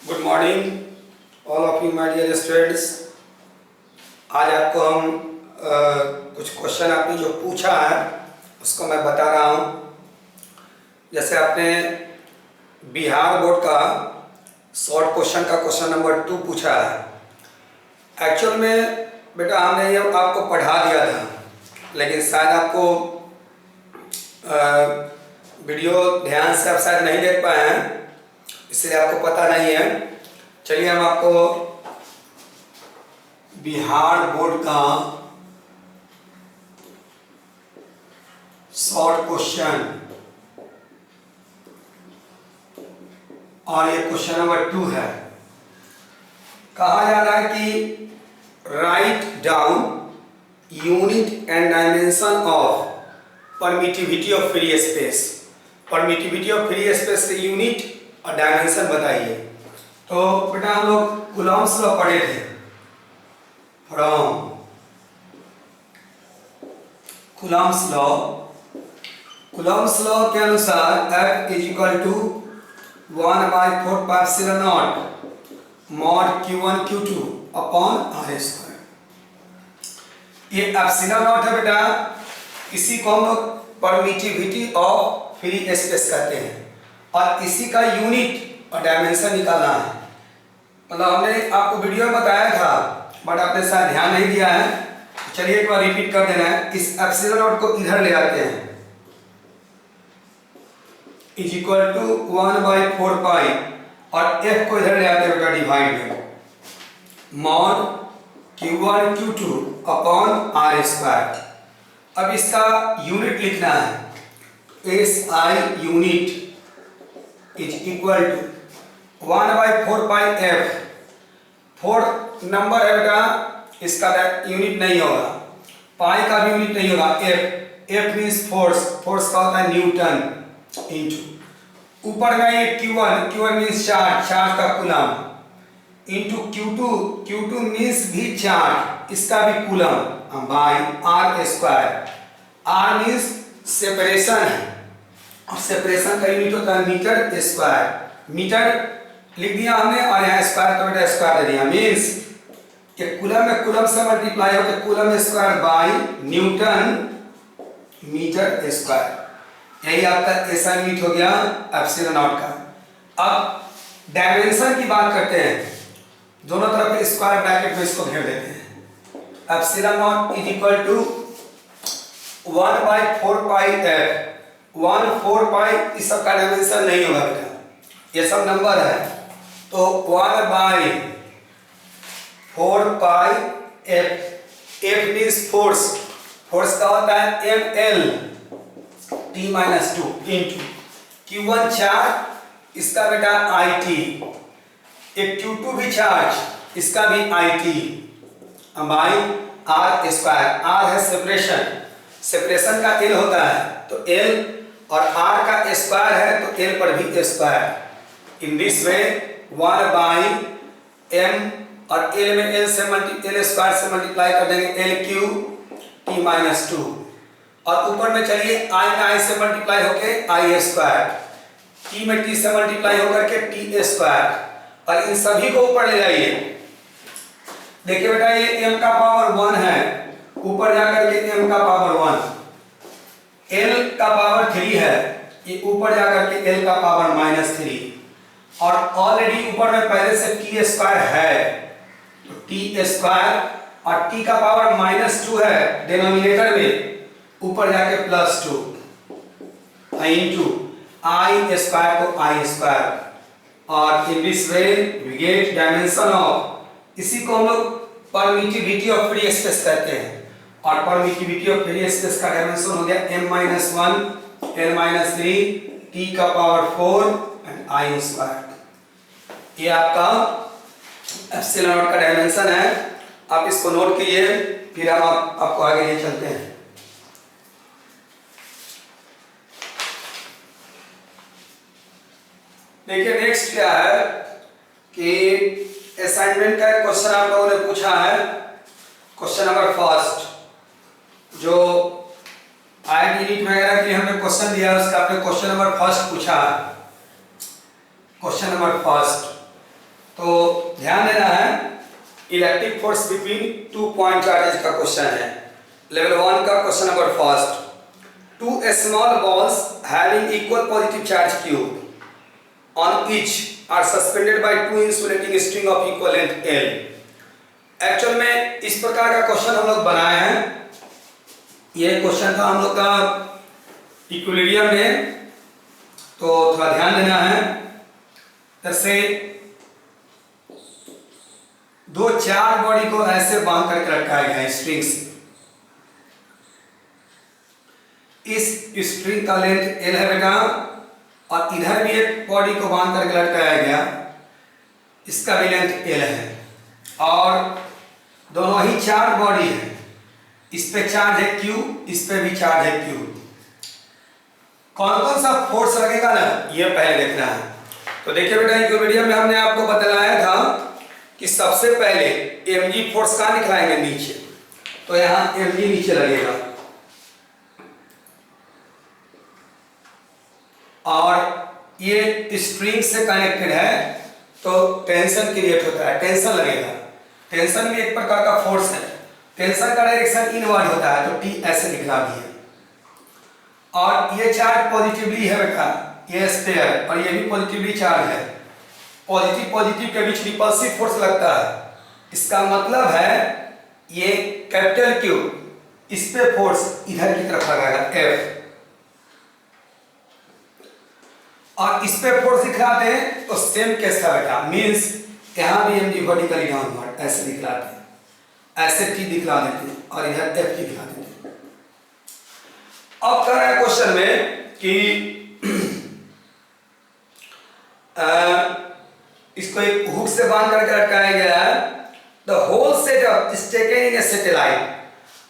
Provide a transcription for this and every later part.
Good morning all of you my dear students. आज आपको हम कुछ क्वेश्चन आपने जो पूछा है उसको मैं बता रहा हूँ। जैसे आपने बिहार बोर्ड का शॉर्ट क्वेश्चन का क्वेश्चन नंबर 2 पूछा है। एक्चुअल में बेटा हमने ये आपको पढ़ा दिया था, लेकिन शायद आपको वीडियो ध्यान से आप शायद नहीं देख पाए हैं, इसलिए आपको पता नहीं है। चलिए हम आपको बिहार बोर्ड का शॉर्ट क्वेश्चन और ये क्वेश्चन नंबर 2 है। कहा जा रहा है कि write down unit and dimension of permittivity of free space. Permittivity of free space के यूनिट और डायमेंशन बताइए। तो बेटा हम लोग कूलॉम्स लॉ पढ़े थे। फ्रॉम कूलॉम्स लॉ के अनुसार F is equal to 1/4πε0 mod q1 q2 upon r square. ये एप्सिलॉन नॉट है बेटा, इसी को हम लोग परमिटिविटी ऑफ फ्री स्पेस कहते हैं और इसी का यूनिट और डायमेंशन निकालना है। मतलब हमने आपको वीडियो में बताया था, बट आपने शायद ध्यान नहीं दिया है। चलिए एक बार रिपीट कर देना है। इस एप्सिलॉन नॉट को इधर ले आते हैं, इज इक्वल टू 1/4π और f को इधर ले आते हैं बेटा डिवाइड में mod q1 q2 upon r square. अब इसका यूनिट लिखना है। SI unit is equal to 1/4πf। 4 number है बेटा, इसका यूनिट नहीं होगा, पाई का भी यूनिट नहीं होगा। F मीन्स फोर्स, फोर्स का होता है न्यूटन इंटू ऊपर में ये Q1 मीन्स चार्ज, चार्ज का कूलम इंटू Q2 मीन्स भी चार्ज, इसका भी coulomb by r square. r means separation है और सेपरेशन का यूनिट होता है मीटर स्क्वायर। मीटर लिख दिया हमने और यहाँ स्क्वायर तो बेटा स्क्वायर दे दिया। मीन्स ये कूलम में कूलम से मल्टीप्लाई होकर coulomb square by newton meter square. यही आपका ऐसा यूनिट हो गया एप्सिलॉन नॉट का। अब डायमेंशन की बात करते हैं। दोनों तरफ स्क्वायर ब्रैकेट में इसको घेर देते हैं। Epsilon naught is equal to 1/4πf। 1/4π इस सब का डायमेंशन नहीं होगा बेटा, ये सब नंबर है। तो 1/4πf। F means force, force का होता है ml t-2 into Q1 charge, इसका बेटा IT। एक Q2 भी चार्ज, इसका भी IT by r square. r है सेपरेशन, सेपरेशन का L होता है तो L और r का स्क्वायर है तो L पर भी square. In this way 1/m और L में L स्क्वायर से मल्टीप्लाई कर देंगे L³ t-2 और ऊपर में चलिए I में I से मल्टीप्लाई होके I स्क्वायर, T में T से मल्टीप्लाई होकर के T स्क्वायर और इन सभी को ऊपर ले जाइए। देखिए बेटा ये m का पावर 1 है, ऊपर जाकर के m का पावर 1, L का पावर 3 है, ये ऊपर जाकर के L का पावर -3 और ऑलरेडी ऊपर में पहले से T स्क्वायर है तो T स्क्वायर और T का पावर -2 है डिनोमिनेटर में, ऊपर जाके +2 इंटू I स्क्वायर को I स्क्वायर और in this way we get dimension of. इसी को हम लोग परमिटिविटी ऑफ फ्री स्पेस कहते हैं और परमिटिविटी ऑफ फ्री स्पेस का डायमेंशन हो गया m-1 l-3 t का पावर 4 एंड I स्क्वायर। ये आपका एप्सिलॉन नॉट का डायमेंशन है। आप इसको नोट कीजिए, फिर हम आपको आगे ले चलते हैं। देखिए नेक्स्ट क्या है कि असाइनमेंट का क्वेश्चन आप लोगों ने पूछा है। क्वेश्चन नंबर फर्स्ट जो आयन यूनिट वगैरह के लिए हमने क्वेश्चन दिया है, उसका आपने क्वेश्चन नंबर फर्स्ट पूछा है। Question number first electric force between 2 point charges का क्वेश्चन है। लेवल 1 का question number first. 2 small balls having equal positive charge q on each are suspended by 2 insulating string of equal length L। Actual में इस प्रकार का question हम लोग बनाए हैं। ये क्वेश्चन था हम लोग का इक्विलिब्रियम में, तो थोड़ा ध्यान देना है। जैसे 4 बॉडी को ऐसे बांध करके लटकाया गया है स्ट्रिंग से। इस स्ट्रिंग का लेंथ L है बेटा, और इधर भी एक बॉडी को बांध करके लटकाया गया, इसका भी लेंथ L है, और दोनों ही 4 बॉडी है। इस पे चार्ज है Q, इस पे भी चार्ज है Q। कौन कौन सा फोर्स लगेगा ना, ये पहले देखना है। तो देखिए बेटा, इक्विलिब्रियम में हमने आपको बतलाया था कि सबसे पहले mg फोर्स कहाँ दिखलाएंगे, नीचे। तो यहाँ mg नीचे लगेगा, और ये स्ट्रिंग से कनेक्टेड है, तो टेंशन क्रिएट होता है, टेंशन लगेगा। टेंशन भी एक प्रकार का फोर्स है। टेंशन का डायरेक्शन इनवर्ड होता है, तो T ऐसे दिखला दिया। और ये चार्ज पॉजिटिवली है बेटा, ये स्फीयर, और ये भी पॉजिटिवली चार्ज है। पॉजिटिव पॉजिटिव के बीच रिपल्सिव फोर्स लगता है। इसका मतलब है ये कैपिटल Q, इस पे फोर्स इधर की तरफ लगाएगा F, और इस पे फोर्स दिखलाते हैं, तो सेम केस था बेटा। मींस यहां भी mg वर्टिकली डाउनवर्ड ऐसे दिखलाते हैं, ऐसे T दिखला देते हैं, और इधर F दिखला देते हैं। अब कह रहा है क्वेश्चन में कि इसको एक हुक से बांध करके लटकाया गया है। The whole setup is taken in a satellite.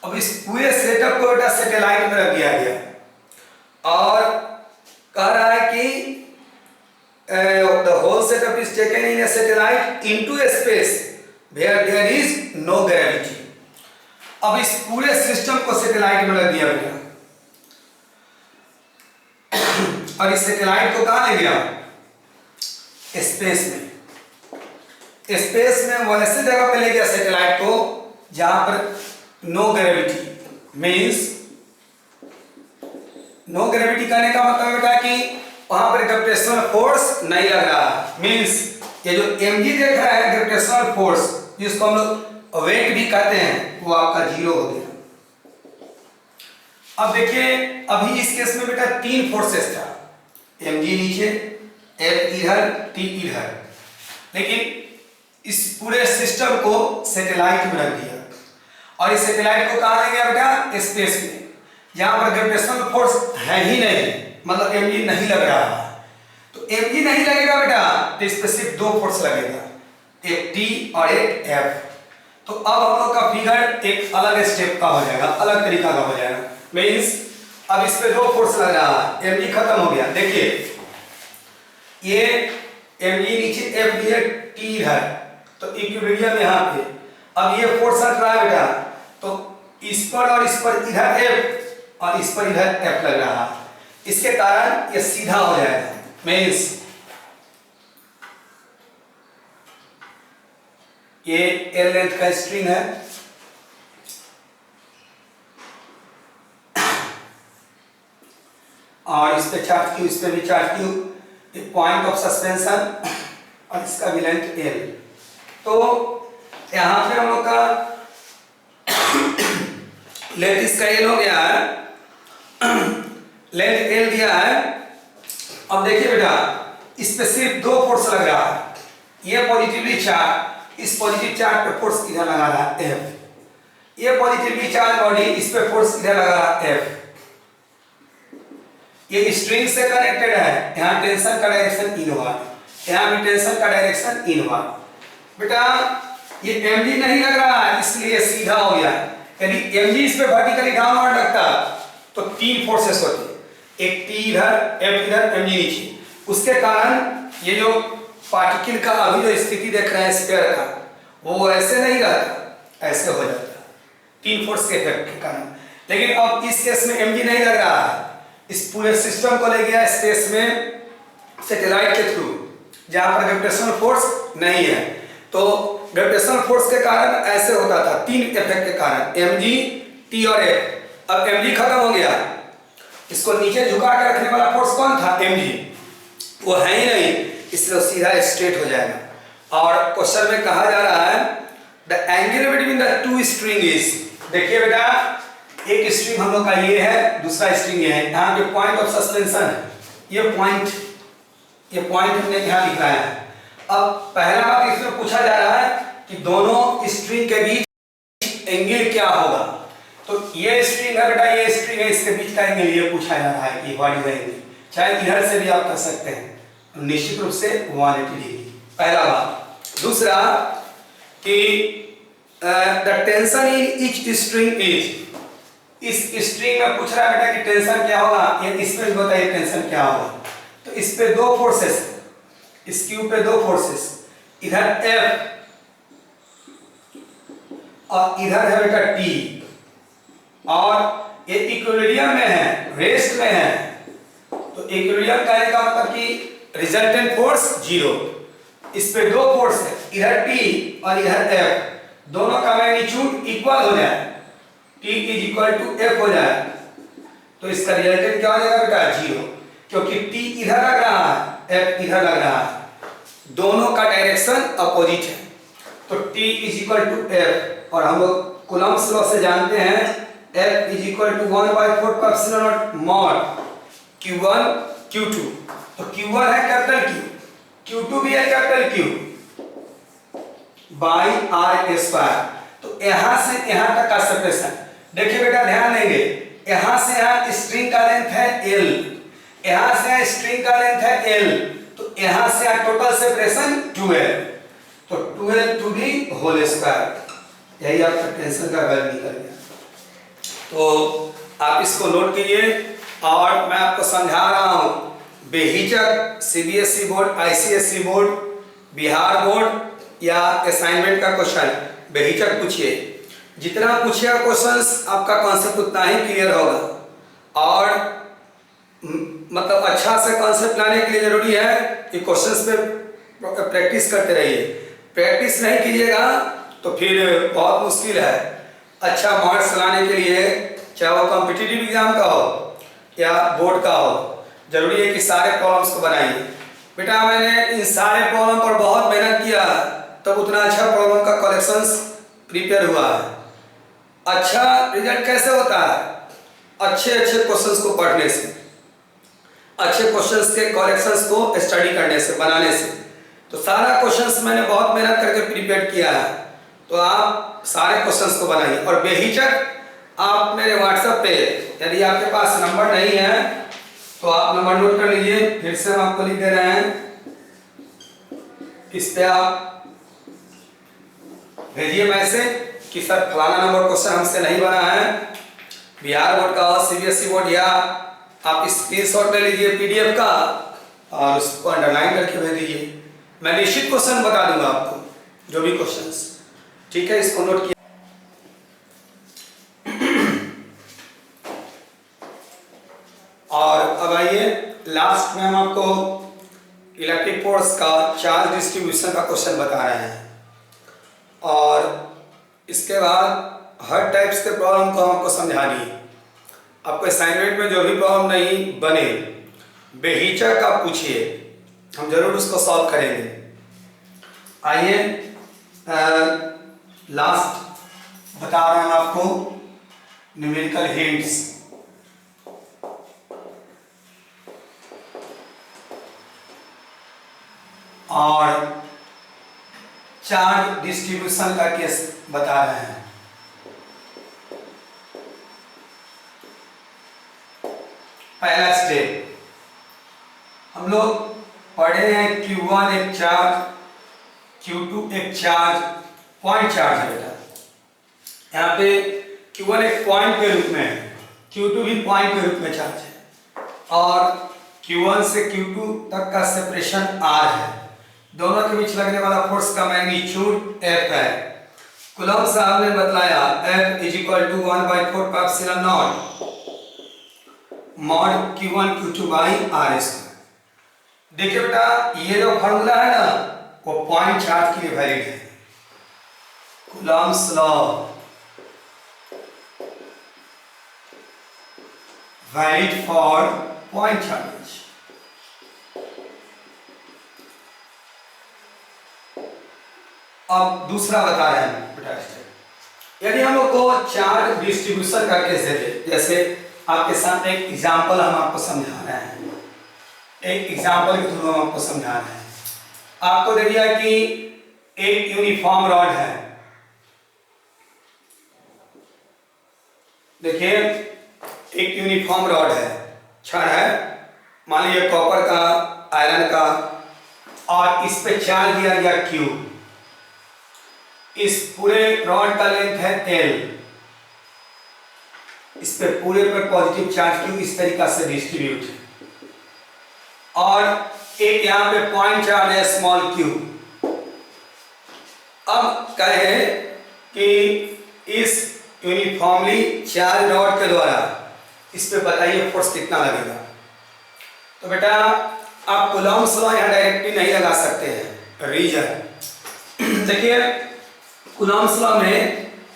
अब इस पूरे सेटअप को बेटा सैटेलाइट में रख दिया गया, और कह रहा है कि the whole setup is taken in a satellite into a space where there is no gravity। अब इस पूरे सिस्टम को सैटेलाइट में रख दिया बेटा, और इस सैटेलाइट को कहाँ ले गया, स्पेस में। स्पेस में वो ऐसे जगह पे ले गया सैटेलाइट को जहां पर no gravity. Means no gravity कहने का मतलब बेटा कि वहां पर ग्रेविटेशनल फोर्स नहीं लग रहा। मींस ये जो mg देख रहा है ग्रेविटेशनल फोर्स, जिसको हम लोग वेट भी कहते हैं, वो आपका 0 हो गया। अब देखिए, अभी इस केस में बेटा 3 फोर्सेस था, mg नीचे, F इधर, T इधर। लेकिन इस पूरे सिस्टम को सैटेलाइट में रख दिया, और इस सैटेलाइट को कहाँ ले गया बेटा, स्पेस में, जहां पर ग्रेविटेशनल फोर्स है ही नहीं, मतलब mg नहीं लग रहा है। तो mg नहीं लगेगा बेटा, तो इस पे सिर्फ 2 फोर्स लगेगा, एक T और एक F। तो अब हम लोग का फिगर एक अलग स्टेप का हो जाएगा, अलग तरीका का हो जाएगा। मींस अब इस पे 2 फोर्स लग रहा है, mg खत्म हो गया। देखिए ये mg नीचे, F इधर, T इधर, तो इक्विलिब्रियम यहाँ पे। अब ये फोर्स हट रहा है बेटा, तो इस पर और इस पर इधर F, और इस पर इधर F लग रहा है। इसके कारण ये सीधा हो जाएगा। मींस ये L लेंथ का स्ट्रिंग है, और इस पे चार्ज Q, इस पे भी चार्ज Q, एक पॉइंट ऑफ सस्पेंशन, और इसका भी लेंथ L। तो यहां पे हम लोग का लेंथ इसका L हो गया है, लेंथ L दिया है। अब देखिए बेटा, इस पे सिर्फ 2 फोर्स लग रहा है। ये पॉजिटिवली चार्ज, इस पॉजिटिव चार्ज पे फोर्स इधर लगा रहा है F। ये पॉजिटिवली चार्ज बॉडी, इस पे फोर्स इधर लगा रहा है F। ये स्ट्रिंग से कनेक्टेड है, यहाँ टेंशन का डायरेक्शन इनवर्ड, यहाँ भी टेंशन का डायरेक्शन इनवर्ड। बेटा ये mg नहीं लग रहा है, इसलिए सीधा हो गया। यदि mg इस पे वर्टिकली डाउनवर्ड लगता तो 3 फोर्सेस होती, एक T इधर, F इधर, mg नीचे। उसके कारण ये जो पार्टिकल का अभी जो स्थिति देख रहे हैं स्फीयर का, वो ऐसे नहीं रहता, ऐसे हो जाता 3 फोर्स के इफेक्ट के कारण। लेकिन अब इस केस में mg नहीं लग रहा है, इस पूरे सिस्टम को ले गया स्पेस में सैटेलाइट के थ्रू, जहां पर ग्रेविटेशनल फोर्स नहीं है। तो ग्रेविटेशनल फोर्स के कारण ऐसे होता था, तीन इफेक्ट के कारण, mg, t और f। अब mg खत्म हो गया, इसको नीचे झुका के रखने वाला फोर्स कौन था? mg, वो है ही नहीं, इसलिए सीधा स्ट्रेट हो जाएगा। और क्वेश्चन में कहा जा रहा है the angle between the two string is, देखिए बेटा एक स्ट्रिंग हम लोग का ये है, दूसरा स्ट्रिंग ये है, यहाँ पे पॉइंट ऑफ सस्पेंशन है, ये पॉइंट हमने यहाँ लिखा है। अब पहला बात इसमें पूछा जा रहा है कि दोनों स्ट्रिंग के बीच एंगल क्या होगा। तो ये स्ट्रिंग है बेटा, ये स्ट्रिंग है, इसके बीच का एंगल ये पूछा जा रहा है कि व्हाट इज एंगल। चाहे इधर से भी आप कर सकते हैं, निश्चित रूप से 180 डिग्री, पहला बात। दूसरा कि the tension in each string is, इस स्ट्रिंग में पूछ रहा है बेटा कि टेंशन क्या होगा, ये इसमें बताइए टेंशन क्या होगा। तो इस पे दो फोर्सेस, इस क्यूब पे दो फोर्सेस, इधर F और इधर है बेटा T, और ये इक्विलिब्रियम में है, रेस्ट में है। तो इक्विलिब्रियम कहने का मतलब कि रिजल्टेंट फोर्स 0। इस पे दो फोर्स है, इधर T और इधर F, दोनों का मैग्नीट्यूड इक्वल हो जाए, T is equal to F हो जाए, तो इसका रिजल्टेंट क्या हो जाएगा बेटा? 0, क्योंकि T इधर लग रहा है, F इधर लग रहा है, दोनों का डायरेक्शन अपोजिट है। तो T is equal to F, और हम लोग कूलम्ब्स लॉ से जानते हैं F is equal to 1/4 mod Q1 Q2। तो Q1 है कैपिटल Q, Q2 भी है capital Q by R square. तो यहाँ से यहाँ तक का सेपरेशन, देखिए बेटा ध्यान देंगे, यहाँ से यहाँ स्ट्रिंग का लेंथ है L, यहाँ से यहाँ स्ट्रिंग का लेंथ है L, तो यहाँ से यहाँ टोटल सेपरेशन 12, तो 12 टू दी होल स्क्वायर, यही आपका टेंशन का वैल्यू निकल गया। तो आप इसको नोट कीजिए, और मैं आपको समझा रहा हूँ, बेहिचक CBSE board, ICSE board, Bihar board या असाइनमेंट का क्वेश्चन बेहिचक पूछिए, जितना पूछिएगा क्वेश्चंस आपका कॉन्सेप्ट उतना ही क्लियर होगा। और मतलब अच्छा से कॉन्सेप्ट लाने के लिए जरूरी है कि क्वेश्चंस पे प्रैक्टिस करते रहिए। प्रैक्टिस नहीं कीजिएगा तो फिर बहुत मुश्किल है अच्छा मार्क्स लाने के लिए, चाहे वो कॉम्पिटिटिव एग्जाम का हो या बोर्ड का हो। जरूरी है कि सारे प्रॉब्लम्स को बनाइए। बेटा मैंने इन सारे प्रॉब्लम पर बहुत मेहनत किया, तब उतना अच्छा प्रॉब्लम का कलेक्शंस प्रिपेयर हुआ है। अच्छा रिजल्ट कैसे होता है? अच्छे क्वेश्चंस को पढ़ने से, अच्छे क्वेश्चंस के कलेक्शंस को स्टडी करने से, बनाने से। तो सारा क्वेश्चंस मैंने बहुत मेहनत करके प्रिपेयर किया है, तो आप सारे क्वेश्चंस को बनाइए। और बेहिचक आप मेरे व्हाट्सएप पे, यदि आपके पास नंबर नहीं है तो आप नंबर नोट कर लीजिए, फिर से हम आपको लिख दे रहे हैं, इस पे आप भेजिए मैसेज कि सर फलाना नंबर क्वेश्चन हमसे नहीं बना है, बिहार बोर्ड का हो, CBSE बोर्ड, या आप स्क्रीनशॉट ले लीजिए PDF का और उसको अंडरलाइन करके भेज दीजिए। मैं निश्चित क्वेश्चन बता दूंगा आपको, जो भी क्वेश्चंस, ठीक है, इसको नोट किया। और अब आइए लास्ट में हम आपको इलेक्ट्रिक फोर्स का चार्ज डिस्ट्रीब्यूशन का क्वेश्चन बता रहे हैं, और इसके बाद हर टाइप्स के प्रॉब्लम को हम आपको समझा दिए। आपको असाइनमेंट में जो भी प्रॉब्लम नहीं बने, बेहिचक आप पूछिए, हम जरूर उसको सॉल्व करेंगे। आइए लास्ट बता रहे हैं आपको न्यूमेरिकल हिंट्स। और चार्ज डिस्ट्रीब्यूशन का केस बता रहे हैं। पहला स्टेप हम लोग पढ़े हैं, Q1 एक चार्ज, Q2 एक चार्ज, पॉइंट चार्ज है बेटा। यहाँ पे Q1 एक पॉइंट के रूप में है, Q2 भी पॉइंट के रूप में चार्ज है, और Q1 से Q2 तक का सेपरेशन R है। दोनों के बीच लगने वाला फोर्स का मैग्नीट्यूड F है। कूलम्ब साहब ने बतलाया F is equal to 1/4 mod Q1 Q2 by R square. देखिए बेटा ये जो फॉर्मूला है ना, वो पॉइंट चार्ज के लिए वैलिड है। Coulomb's law valid for point charge. अब दूसरा बता रहे हैं बेटा, यदि हम लोग को चार्ज डिस्ट्रीब्यूशन का केस देते, जैसे आपके साथ एक एग्जांपल हम आपको समझा रहे हैं, एक एग्जांपल के थ्रू हम आपको समझा रहे हैं। आपको दे दिया कि एक यूनिफॉर्म रॉड है, देखिए एक यूनिफॉर्म रॉड है, छड़ है, मान लीजिए कॉपर का, आयरन का, और इस पे चार्ज दिया गया Q। इस पूरे रॉड का लेंथ है L, इस पे पूरे पर पॉजिटिव चार्ज Q इस तरीका से डिस्ट्रीब्यूट है, और एक यहाँ पे पॉइंट चार्ज है स्मॉल q। अब कहे कि इस यूनिफॉर्मली चार्ज रॉड के द्वारा इस पे बताइए फोर्स कितना लगेगा। तो बेटा आप कूलॉम्स लॉ यहाँ डायरेक्टली नहीं लगा सकते हैं, रीजन देखिए कूलॉम्स लॉ में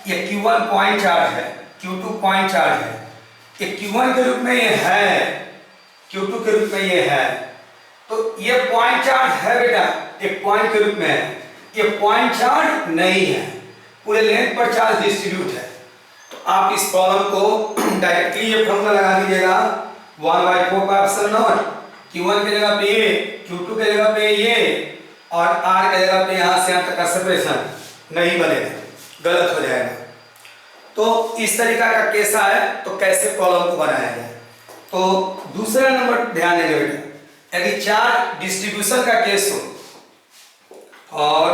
ये Q1 पॉइंट चार्ज है, Q2 पॉइंट चार्ज है, ये Q1 के रूप में ये है, Q2 के रूप में ये है, तो ये पॉइंट चार्ज है बेटा, एक पॉइंट के रूप में है, ये पॉइंट चार्ज नहीं है, पूरे लेंथ पर चार्ज डिस्ट्रीब्यूट है। तो आप इस प्रॉब्लम को डायरेक्टली ये फॉर्मूला लगा दीजिएगा 1/4 Q1 की जगह पे ये, Q2 की जगह पे ये, और R की जगह पे यहाँ से यहाँ तक का सेपरेशन नहीं बनेगा, गलत हो जाएगा। तो इस तरीका का केस है, तो कैसे प्रॉब्लम को बनाया जाए। तो दूसरा नंबर ध्यान देंगे बेटा, यदि चार्ज डिस्ट्रीब्यूशन का केस हो और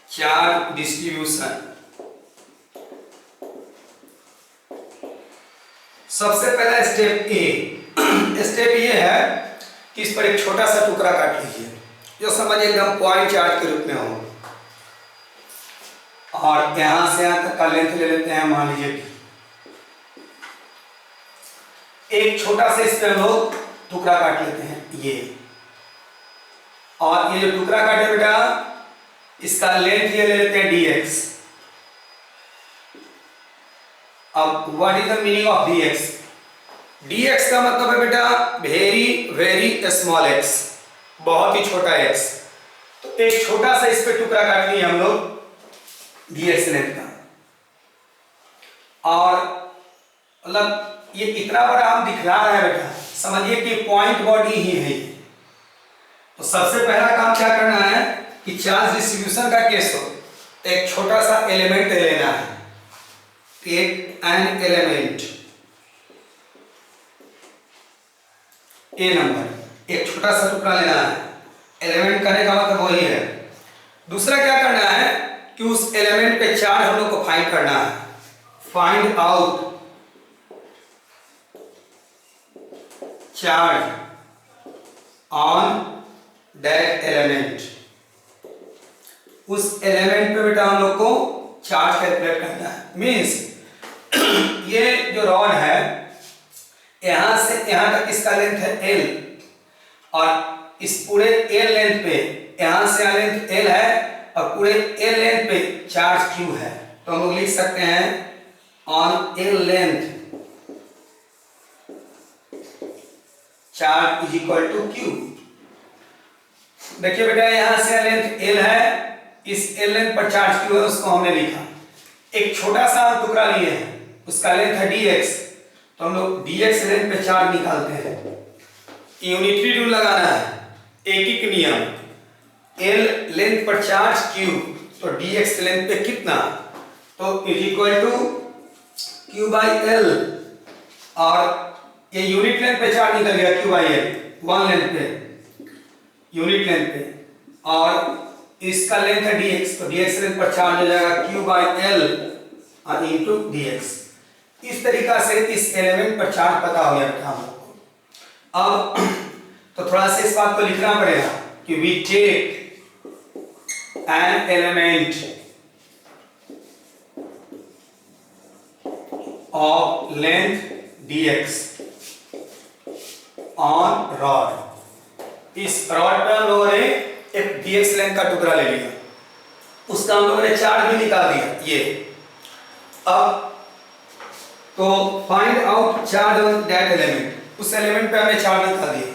चार्ज डिस्ट्रीब्यूशन, सबसे पहला स्टेप ये है कि इस पर एक छोटा सा टुकड़ा काट लीजिए, जो समझिए एकदम पॉइंट चार्ज के रूप में हो, और यहां से यहां तक का लेंथ ले लेते हैं, मान लीजिए एक छोटा सा इस पे हम लोग टुकड़ा काट लेते हैं ये, और ये जो टुकड़ा काटे बेटा इसका लेंथ ये ले लेते हैं dx। अब what is the meaning of dx? dx का मतलब है बेटा वेरी वेरी स्मॉल x, बहुत ही छोटा x। तो एक छोटा सा इस पे टुकड़ा काट लिया हम लोग dx लेंथ का, और मतलब ये इतना बड़ा हम दिख रहा है बेटा, समझिए कि पॉइंट बॉडी ही है। तो सबसे पहला काम क्या करना है कि चार्ज डिस्ट्रीब्यूशन का केस हो, एक छोटा सा एलिमेंट लेना है, एक एन एलिमेंट ए नंबर, एक छोटा सा टुकड़ा लेना है, एलिमेंट करने का मतलब वही है। दूसरा क्या करना है कि उस एलिमेंट पे चार्ज हम लोग को फाइंड करना है, find out charge on that element. उस एलिमेंट पे बेटा हम लोग को चार्ज कैलकुलेट करना है। मींस ये जो रॉड है यहां से यहां तक इसका लेंथ है L, और इस पूरे L लेंथ पे यहां से यहां लेंथ L है, और पूरे L लेंथ पे चार्ज Q है। तो हम लोग लिख सकते हैं on L length charge is equal to Q। देखिए बेटा यहां से लेंथ L है, इस L लेंथ पर चार्ज Q है, उसको हमने लिखा। एक छोटा सा टुकड़ा लिए हैं, उसका लेंथ है dx, तो हम लोग dx लेंथ पे चार्ज निकालते हैं। यूनिटरी रूल लगाना है, एकीक नियम, L लेंथ पर चार्ज Q, तो dx लेंथ पे कितना, तो is equal to Q by L, और ये यूनिट लेंथ पे चार्ज निकल गया Q by L, one length पे, यूनिट लेंथ पे, और इसका लेंथ है dx, तो dx लेंथ पर चार्ज हो जाएगा Q बाई L और इनटू dx। इस तरीका से इस एलिमेंट पर चार्ज पता हो गया था हम लोग को। अब तो थोड़ा सा इस बात को लिखना पड़ेगा कि we take an element of length dx on rod. इस रॉड पे हम लोगों ने एक dx लेंथ का टुकड़ा ले लिया, उसका हम लोगों ने चार्ज भी निकाल दिया ये। अब तो find out charge on that element, उस एलिमेंट पे हमने चार्ज निकाल दिया।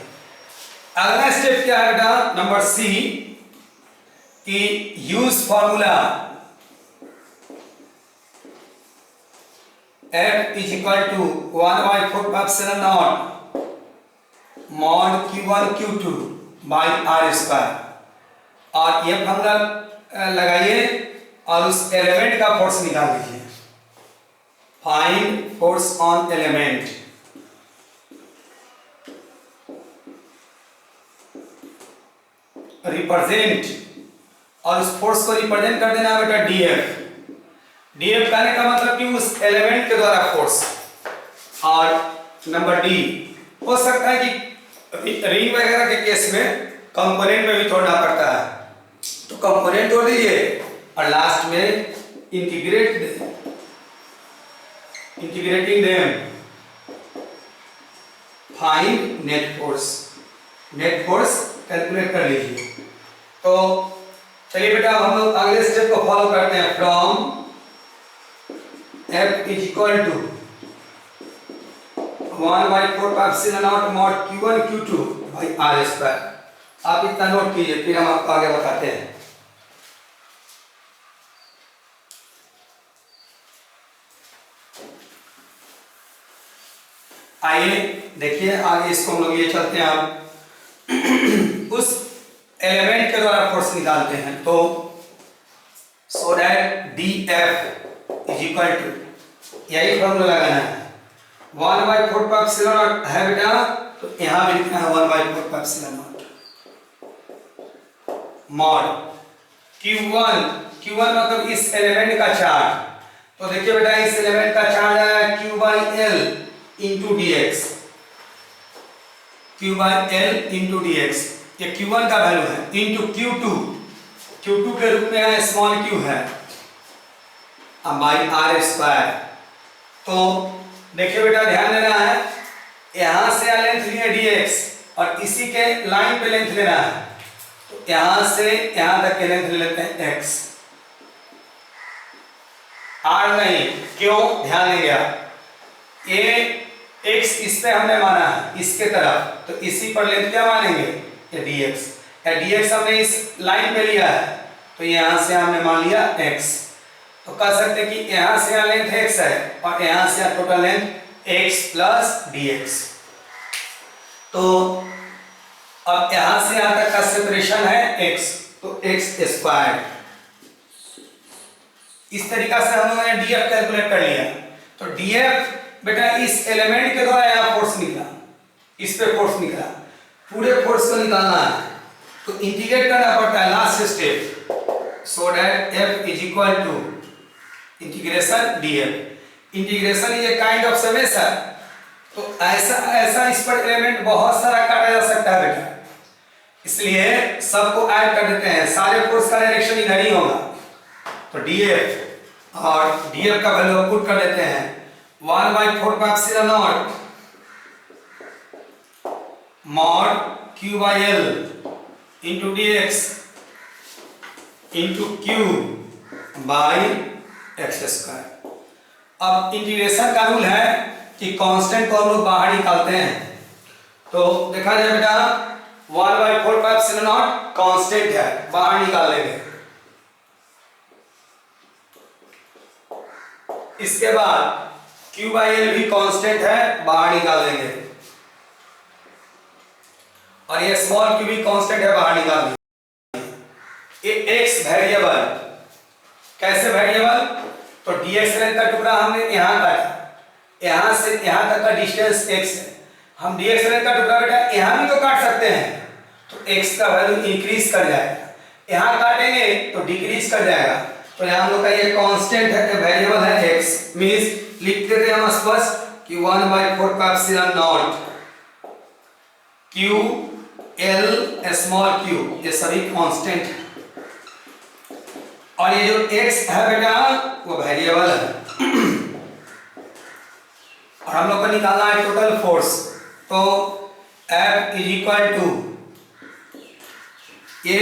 अगला स्टेप क्या है बेटा, नंबर सी, कि use formula F is equal to 1 by 4 pi epsilon naught mod q1 q2 by r square, और ये फॉर्मूला लगाइए और उस एलिमेंट का फोर्स निकाल लीजिए। Find force on element, represent, और उस फोर्स को रिप्रेजेंट कर देना है बेटा डीएफ। डीएफ कहने का मतलब कि उस एलिमेंट के द्वारा फोर्स। और नंबर डी, हो सकता है कि रिंग वगैरह के केस में कंपोनेंट में भी तोड़ना पड़ता है, तो कंपोनेंट तोड़ दीजिए और लास्ट में integrating them find net force, net force calculate कर लीजिए। तो चलिए बेटा हम लोग अगले स्टेप को फॉलो करते हैं। From F is equal to 1 by 4 pi epsilon naught mod q1 q2 by r square. आप इतना नोट कीजिए, फिर हम आपको आगे बताते हैं। आइए देखिए आगे इसको हम लोग ये चलते हैं। आप उस एलिमेंट के द्वारा फोर्स निकालते हैं, तो so that D F is equal to, यही फॉर्मूला लगाना है। 1 by 4 pi epsilon naught है बेटा, तो यहां भी लिखना है 1 by 4 pi epsilon naught mod q1 मतलब इस एलिमेंट का चार्ज। तो देखिए बेटा इस एलिमेंट का चार्ज आया q by l into dx, q by l into dx, ये q1 का वैल्यू है, into q2 के रूप में है, स्मॉल q है, बाई r स्क्वायर। तो देखिए बेटा ध्यान देना है, यहां से लेंथ लिए dx और इसी के लाइन पे लेंथ लेना है, तो यहां से यहां तक के लेंथ ले लेते हैं x, r नहीं, क्यों, ध्यान देंगे आप, ये x इस पे हमने माना है इसके तरफ, तो इसी पर लेंथ क्या मानेंगे, ये dx, या dx हमने इस लाइन पे लिया है, तो यहां से हमने मान लिया x। तो कह सकते हैं कि यहां से यहाँ लेंथ x है और यहां से यहाँ total length x plus dx। तो अब यहां से यहां तक का सेपरेशन है x, तो x स्क्वायर। इस तरीका से हम लोगों ने df कैलकुलेट कर लिया। तो df बेटा इस एलिमेंट के द्वारा यहाँ फोर्स निकला, इस पे फोर्स निकला, पूरे फोर्स को निकालना है, तो इंटीग्रेट करना पड़ता है last step, so that f is equal to integration df। Integration is a kind of summation, तो ऐसा इस पर एलिमेंट बहुत सारा काटा जा सकता है बेटा, इसलिए सबको ऐड कर देते हैं, सारे फोर्स का डायरेक्शन इधर ही होगा। तो df और df का वैल्यू पुट कर देते हैं 1 by 4 pi epsilon naught mod q by l into dx into q by x square. अब इंटीग्रेशन का रूल है कि कांस्टेंट को हम लोग बाहर निकालते हैं, तो देखा जाए बेटा 1 by 4 pi epsilon naught constant है, बाहर निकाल लेंगे। इसके बाद q by l भी कांस्टेंट है, बाहर निकाल लेंगे, और ये स्मॉल q भी कांस्टेंट है, बाहर निकाल लेंगे। ये x वेरिएबल, कैसे वेरिएबल, तो dx लेंथ का टुकड़ा हमने यहाँ काटा, यहाँ से यहाँ तक का डिस्टेंस x है, हम dx लेंथ का टुकड़ा बेटा यहाँ भी तो काट सकते हैं, तो x का वैल्यू इंक्रीज कर जाएगा, यहाँ काटेंगे तो डिक्रीज कर जाएगा। तो यहाँ हम लोग का ये कांस्टेंट है, वेरिएबल है x, मींस लिख देते हैं हम स्पष्ट कि 1 by 4 pi epsilon naught q l small q, ये सभी कांस्टेंट है, और ये जो x है बेटा वो वेरिएबल है, और हम लोग को निकालना है टोटल फोर्स। तो F इज इक्वल टू, ये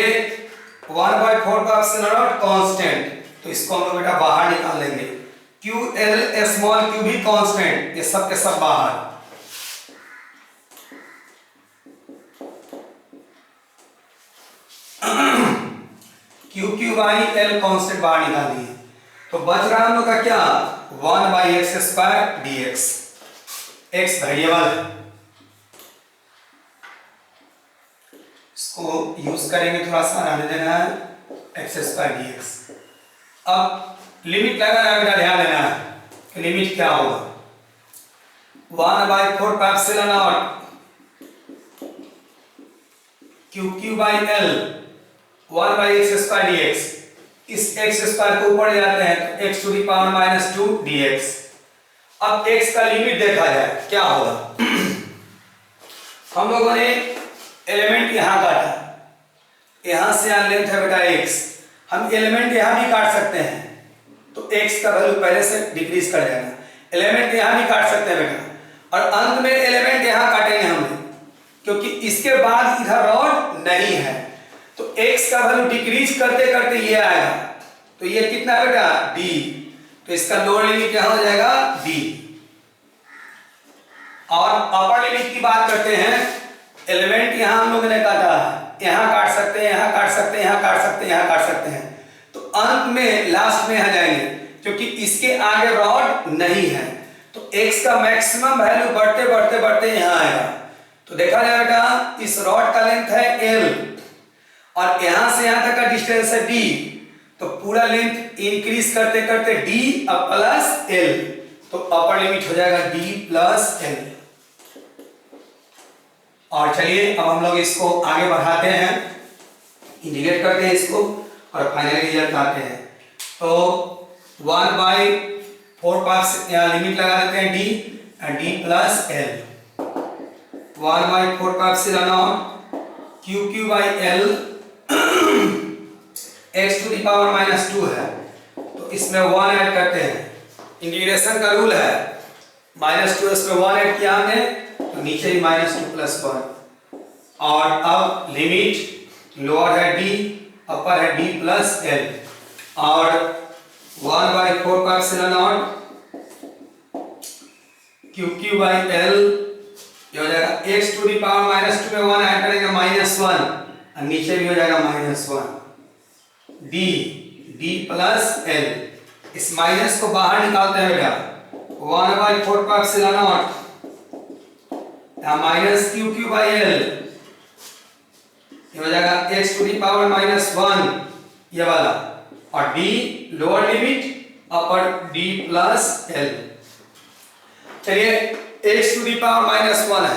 1/4 कांस्टेंट, तो इसको हम लोग बेटा बाहर निकाल लेंगे। क्यू एल स्मॉल क्यू भी कांस्टेंट, ये सब के सब बाहर। Q Q by L constant बाहर निकाल दिए, तो बच रहा हम लोग का क्या 1/x² dx। x वेरिएबल है, इसको यूज करेंगे, थोड़ा सा रहने देना है x² dx। अब लिमिट लगाना है बेटा, ध्यान देना है कि लिमिट क्या होगा। 1/4 Q Q by L 1/x² dx। इस x² को ऊपर ले जाते हैं तो x⁻⁻² dx। अब x का लिमिट देखा जाए क्या होगा। हम लोगों ने एलिमेंट यहां काटा, यहां से यहां लेंथ है बेटा x, हम एलिमेंट यहां भी काट सकते हैं, तो x का वैल्यू पहले से डिक्रीज कर जाएगा। एलिमेंट यहां भी काट सकते हैं बेटा, और अंत में एलिमेंट यहां काटेंगे हम, क्योंकि इसके बाद इधर रॉड नहीं है, तो x का वैल्यू डिक्रीज करते करते ये आएगा, तो ये कितना है बेटा d, तो इसका लोअर लिमिट क्या हो जाएगा d। और अपर लिमिट की बात करते हैं, एलिमेंट यहां हम लोगों ने काटा, यहां काट सकते हैं, यहां काट सकते हैं, यहां काट सकते हैं, यहां काट सकते हैं, तो अंत में लास्ट में आ जाएंगे, क्योंकि इसके आगे रॉड नहीं है, तो x का मैक्सिमम वैल्यू बढ़ते बढ़ते बढ़ते यहां आएगा। तो देखा जाएगा इस रॉड का लेंथ है l, और यहां से यहां तक का डिस्टेंस है d, तो पूरा लेंथ इंक्रीज करते करते d अब प्लस l, तो अपर लिमिट हो जाएगा d प्लस l। और चलिए अब हम लोग इसको आगे बढ़ाते हैं, इंटीग्रेट करते हैं इसको, और फाइनल रिजल्ट आते हैं। तो 1/4 यहाँ लिमिट लगा देते हैं d, d plus l। 1/4 Q Q by L x⁻⁻² है, तो इसमें 1 ऐड करते हैं, इंटीग्रेशन का रूल है, -2 इसमें 1 ऐड किया हमने, तो नीचे भी -2 + 1। और अब लिमिट लोअर है d, अपर है d प्लस l, और 1/4 क्यू क्यू बाई एल ये हो जाएगा x⁻⁻² में 1 ऐड करेंगे -1, और नीचे भी हो जाएगा -1, d प्लस l। इस माइनस को बाहर निकालते हैं बेटा, 1/4 minus Q Q by L, ये हो जाएगा x⁻⁻1 ये वाला, और d लोअर लिमिट, अपर d प्लस l। चलिए x⁻⁻1 है,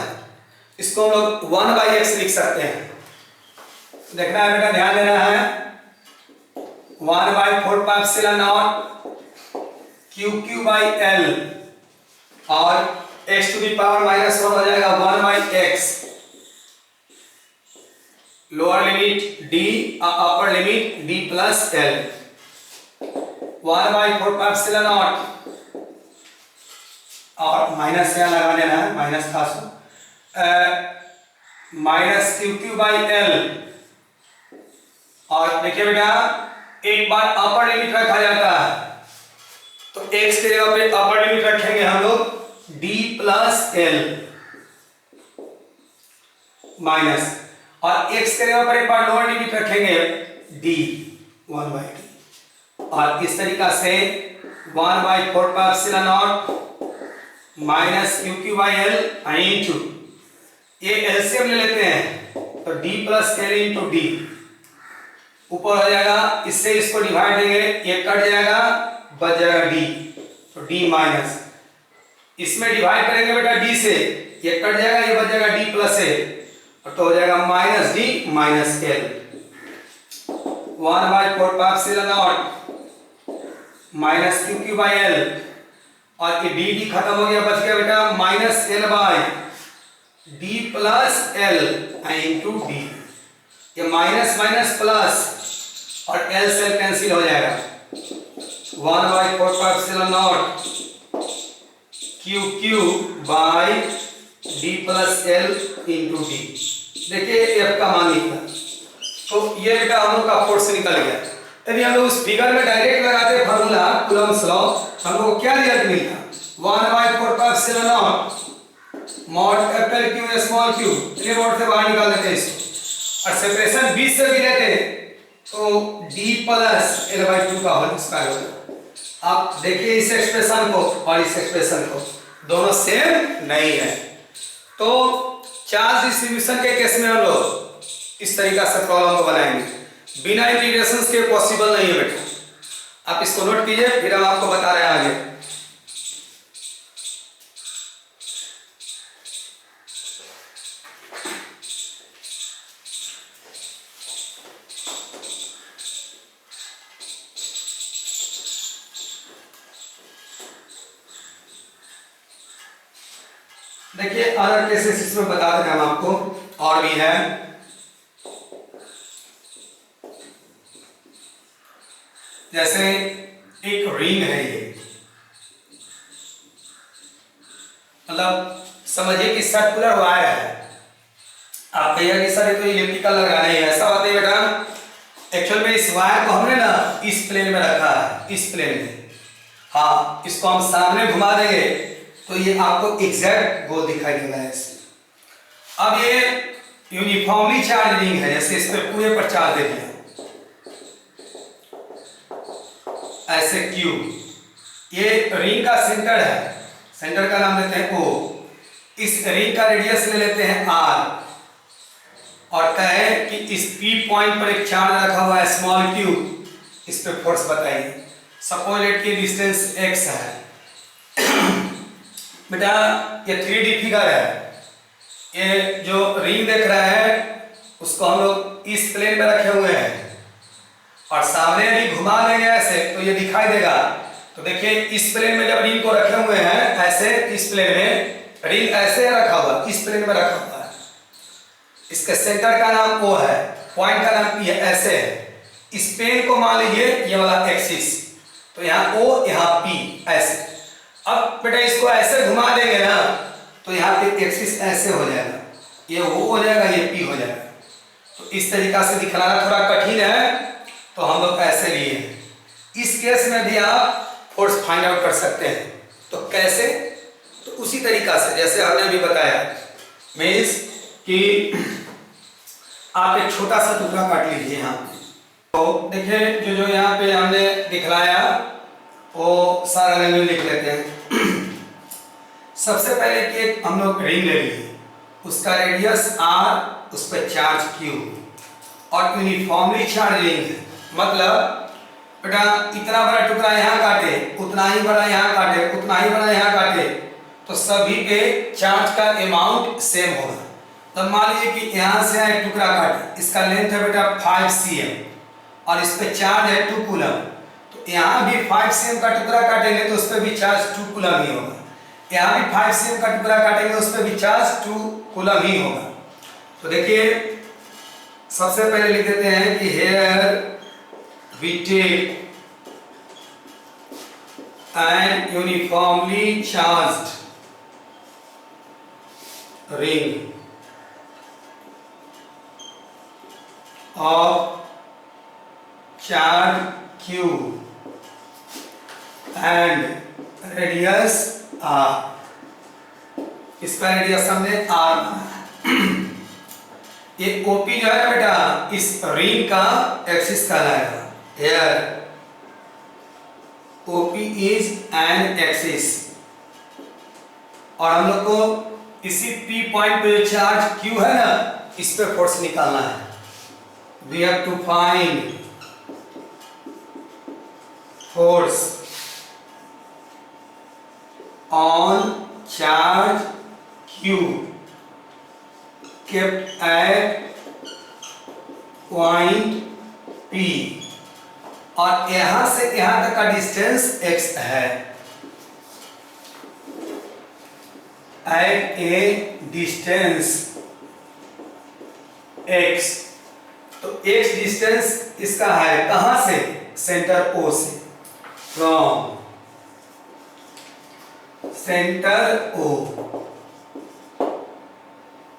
इसको हम लोग 1/x लिख सकते हैं। देखना है बेटा, ध्यान देना है, 1/4 क्यू क्यू बाई एल, और x⁻⁻1 हो जाएगा 1/x, lower limit d, upper limit d plus l। 1/4 और माइनस यहाँ लगा देना है, minus minus Q Q by L, और देखिए बेटा एक बार अपर लिमिट रखा जाता है, तो x के जगह पे अपर लिमिट रखेंगे हम लोग d प्लस l माइनस, और x के जगह पर एक बार लोअर लिमिट रखेंगे d 1/d, और इस तरीका से 1/4 minus Q Q by L into, ये एलसीएम ले लेते हैं, तो d plus l into d ऊपर हो जाएगा, इससे इसको डिवाइड देंगे, ये कट जाएगा, बच जाएगा d, तो d माइनस, इसमें डिवाइड करेंगे बेटा d से, ये कट जाएगा, ये बच जाएगा d प्लस a, तो हो जाएगा minus d minus l। 1/4 minus Q Q by L, और ये डी खत्म हो गया, बच गया बेटा -l by d plus l into d, ये माइनस माइनस प्लस, और l से l कैंसिल हो जाएगा, 1/4 Q Q by d plus l into d। देखिए f का मान निकला तो ये बेटा हम लोग का फोर्स निकल गया। यदि हम लोग उस फिगर में डायरेक्ट लगाते फार्मूला कूलम्ब्स लॉ, हम लोग को क्या रिजल्ट मिलता? 1/4πε0 mod capital Q small Q. चलिए बोर्ड से बाहर निकाल देते हैं इसको, और सेपरेशन 20 से भी लेते तो d प्लस L/2 का होल स्क्वायर होगा। आप देखिए इस एक्सप्रेशन को और इस एक्सप्रेशन को, दोनों सेम नहीं है। तो चार्ज डिस्ट्रीब्यूशन के केस में हम लोग इस तरीका से प्रॉब्लम को बनाएंगे, बिना इंटीग्रेशंस के पॉसिबल नहीं है बेटा। आप इसको नोट कीजिए, फिर हम आपको बता रहे हैं आगे। देखिए अदर केसेस इसमें बता दें हम आपको, और भी है। जैसे एक रिंग है, ये मतलब समझिए कि सर्कुलर वायर है। आप कहिए कि सर तो इलेक्ट्रिकल लगाना ही है, ऐसा बात है बेटा। एक्चुअल में इस वायर को हमने ना इस प्लेन में रखा है, इस प्लेन में। हाँ, इसको हम सामने घुमा देंगे तो ये आपको एग्जैक्ट गोल दिखाई देगा ऐसे। अब ये यूनिफॉर्मली चार्ज रिंग है, जैसे इस पे पूरे पर चार्ज दे दिया ऐसे Q। ये रिंग का सेंटर है, सेंटर का नाम लेते हैं O। इस रिंग का रेडियस ले लेते हैं R, और कहे कि इस P पॉइंट पर एक चार्ज रखा हुआ है स्मॉल q, इस पे फोर्स बताइए। सपोज लेट की डिस्टेंस x है। बेटा ये 3D फिगर है, ये जो रिंग देख रहा है उसको हम लोग इस प्लेन में रखे हुए हैं, और सामने यदि घुमा देंगे ऐसे तो ये दिखाई देगा। तो देखिए इस प्लेन में जब रिंग को रखे हुए हैं ऐसे, इस प्लेन में रिंग ऐसे रखा हुआ, इस प्लेन में रखा हुआ है। इसके सेंटर का नाम O है, पॉइंट का नाम P है, ऐसे है। इस पेन को मान लीजिए ये वाला एक्सिस, तो यहाँ O यहाँ P ऐसे। अब बेटा इसको ऐसे घुमा देंगे ना तो यहाँ पे एक्सिस ऐसे हो जाएगा, ये O हो जाएगा, ये P हो जाएगा। तो इस तरीका से दिखलाना थोड़ा कठिन है, तो हम लोग ऐसे लिए हैं। इस केस में भी आप फोर्स फाइंड आउट कर सकते हैं। तो कैसे? तो उसी तरीका से जैसे हमने अभी बताया, मीन्स कि आप एक छोटा सा टुकड़ा काट लीजिए यहाँ पे। तो देखिए जो यहाँ पे हमने दिखलाया वो सारा लैंग्वेज लिख लेते हैं। सबसे पहले कि एक हम लोग रिंग ले लिए, उसका रेडियस R, उस पर चार्ज Q, और यूनिफॉर्मली चार्ज रिंग है। मतलब बेटा इतना बड़ा टुकड़ा यहाँ काटे, उतना ही बड़ा यहाँ काटे, उतना ही बड़ा यहाँ काटे, तो सभी पे चार्ज का अमाउंट सेम होगा। तो मान लीजिए कि यहाँ से एक टुकड़ा काटे, इसका लेंथ है बेटा 5 cm, और इस पे चार्ज है 2 कूलम। तो यहाँ भी 5 cm का टुकड़ा काटेंगे तो उस पर भी चार्ज 2 कूलम ही होगा। यहाँ भी 5 cm का टुकड़ा काटेंगे उस पर भी चार्ज 2 कूलम ही होगा। तो देखिए सबसे पहले लिख देते हैं कि hair we take an uniformly charged ring of charge Q and radius R। इसका रेडियस हमने R ये OP जो है बेटा इस रिंग का एक्सिस कहलाएगा। Here OP is an axis, और हम लोग को इसी P पॉइंट पे जो चार्ज Q है ना, इस पे फोर्स निकालना है। We have to find force on charge Q kept at point P, और यहां से यहां तक का डिस्टेंस x है। एट ए डिस्टेंस x, तो x डिस्टेंस इसका है कहां से? सेंटर O से, फ्रॉम सेंटर O।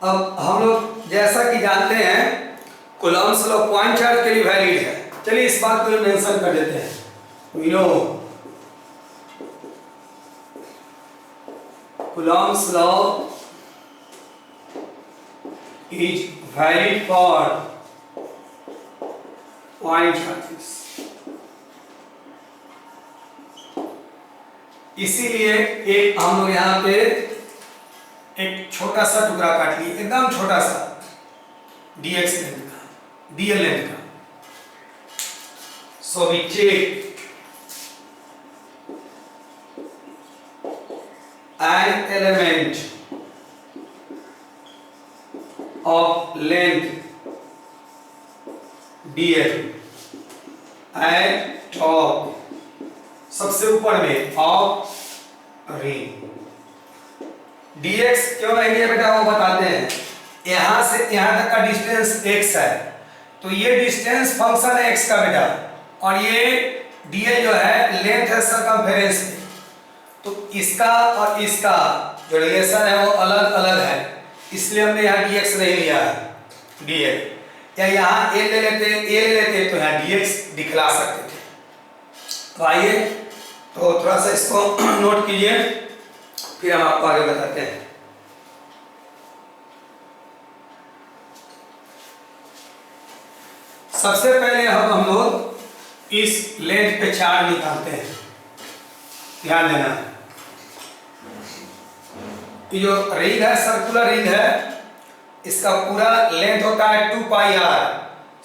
अब हम लोग जैसा कि जानते हैं कूलम्ब्स लॉ पॉइंट चार्ज के लिए वैलिड है। चलिए इस बात को मेंशन कर देते हैं। We know Coulomb's law is valid for point charges. इसीलिए एक हम लोग यहाँ पे एक छोटा सा टुकड़ा काट लिए, एकदम छोटा सा dx लेंथ का, dl लेंथ का। So we take an element of length dl at top, सबसे ऊपर में ऑफ रिंग। dx क्यों नहीं है बेटा वो बताते हैं। यहां से यहां तक का डिस्टेंस x है, तो ये डिस्टेंस फंक्शन है x का बेटा, और ये dl जो है लेंथ है सरकमफेरेंस की। तो इसका और इसका जो रिलेशन है वो अलग अलग है, इसलिए हमने यहाँ dx नहीं लिया है, dl। या यहाँ a ले लेते तो यहाँ dx दिखला सकते थे। तो आइए तो थोड़ा सा इसको नोट कीजिए, फिर हम आपको आगे बताते हैं। सबसे पहले हम लोग इस लेंथ पे चार्ज निकालते हैं। ध्यान देना, ये जो रिंग है सर्कुलर रिंग है, इसका पूरा लेंथ होता है 2 पाई r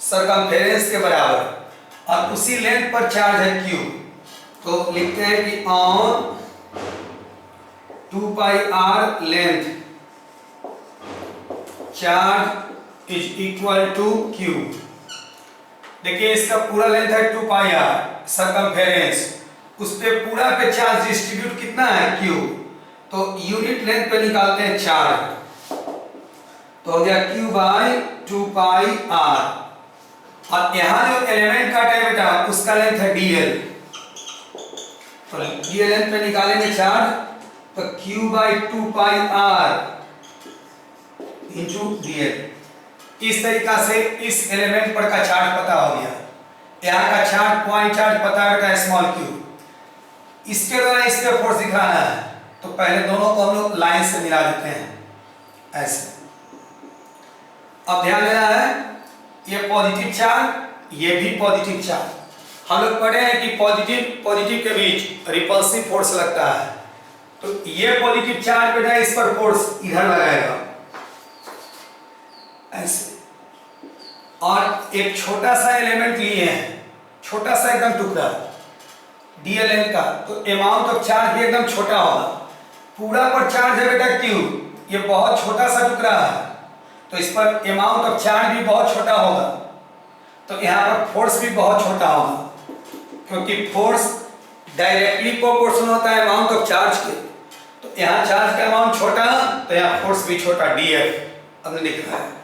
सरकमफेरेंस के बराबर, और उसी लेंथ पर चार्ज है q। तो लिखते हैं कि on 2 pi r length charge is equal to q। देखिए इसका पूरा लेंथ है 2 पाई r सरकमफेरेंस, उस पे पूरा पे चार्ज डिस्ट्रीब्यूट कितना है q। तो यूनिट लेंथ पे निकालते हैं चार्ज, तो हो गया q बाई 2 पाई r। और यहाँ जो एलिमेंट काटा है बेटा उसका लेंथ है dl, तो dl लेंथ पे निकालेंगे चार्ज, तो q by 2 pi r into dl। इस तरीका से इस एलिमेंट पर का चार्ज पता हो गया। यहाँ का चार्ज पॉइंट चार्ज पता है बेटा स्मॉल q। इसके द्वारा इस पे फोर्स दिखाना है, तो पहले दोनों को हम लोग लाइन से मिला देते हैं ऐसे। अब ध्यान देना है, ये पॉजिटिव चार्ज, ये भी पॉजिटिव चार्ज। हम लोग पढ़े हैं कि पॉजिटिव के बीच रिपल्सिव फोर्स लगता है, तो ये पॉजिटिव चार्ज बेटा इस पर फोर्स इधर लगाएगा ऐसे। और एक छोटा सा एलिमेंट लिए हैं, छोटा सा एकदम टुकड़ा dl का, तो अमाउंट ऑफ चार्ज भी एकदम छोटा होगा। पूरा पर चार्ज है बेटा q, ये बहुत छोटा सा टुकड़ा है, तो इस पर अमाउंट ऑफ चार्ज भी बहुत छोटा होगा, तो यहाँ पर फोर्स भी बहुत छोटा होगा, क्योंकि फोर्स डायरेक्टली प्रोपोर्शनल होता है अमाउंट ऑफ चार्ज के। तो यहाँ चार्ज का अमाउंट छोटा, तो यहाँ फोर्स भी छोटा df हमने लिख रहा है।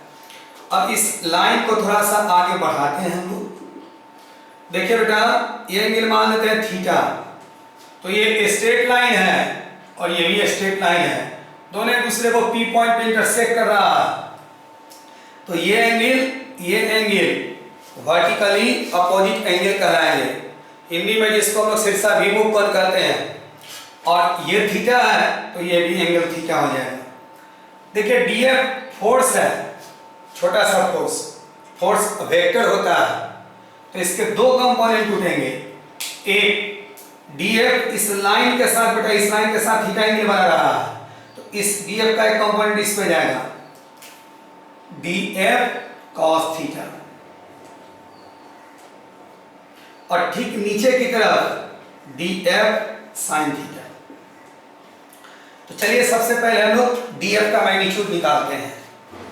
अब इस लाइन को थोड़ा सा आगे बढ़ाते हैं हम लोग। देखिए बेटा ये एंगल मान लेते हैं थीटा, तो ये स्ट्रेट लाइन है और ये भी स्ट्रेट लाइन है, दोनों एक दूसरे को P पॉइंट पे इंटरसेक्ट कर रहा है। तो ये एंगल वर्टिकली अपोजिट एंगल कहलाएंगे, हिंदी में जिसको हम लोग शीर्षाभिमुख कोण कहते हैं। और ये थीटा है, तो ये भी एंगल थीटा हो जाएगा। देखिए df फोर्स है, छोटा सा फोर्स वेक्टर होता है, तो इसके दो कंपोनेंट टूटेंगे। एक df इस लाइन के साथ बेटा, इस लाइन के साथ थीटा एंगल बना रहा है, तो इस df का एक कंपोनेंट इस पे जाएगा, df cos थीटा। और ठीक नीचे की तरफ df sin थीटा। तो चलिए सबसे पहले हम लोग df का मैग्नीट्यूड निकालते हैं।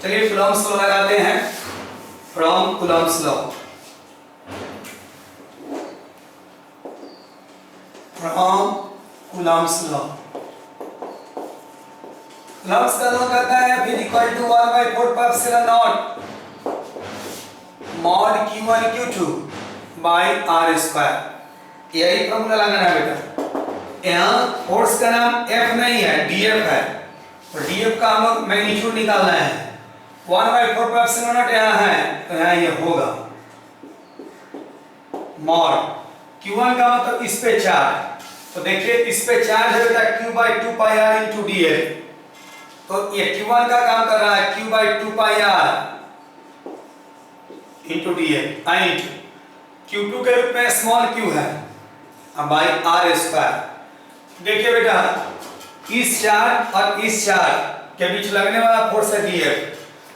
चलिए कूलम्ब्स लॉ लगाते हैं। From Coulomb's law, from Coulomb's law, Coulomb's का लॉ कहता है V equal to 1/4πε0 mod q1 q2 by r square. यही फॉर्मूला लगाना है बेटा। यहाँ फोर्स का नाम F नहीं है, df है, और df का हम लोग मैग्नीट्यूड निकालना है। 1/4 यहाँ है तो यहाँ ये होगा मॉड Q1 का मतलब इस पे चार्ज, तो देखिए इस पे चार्ज है बेटा Q/2πr × dl, तो ये Q1 का काम कर रहा है Q/2πr × dl × Q2 के रूप में स्मॉल q है बाई r स्क्वायर। देखिए बेटा इस चार्ज और इस चार्ज के बीच लगने वाला फोर्स है df,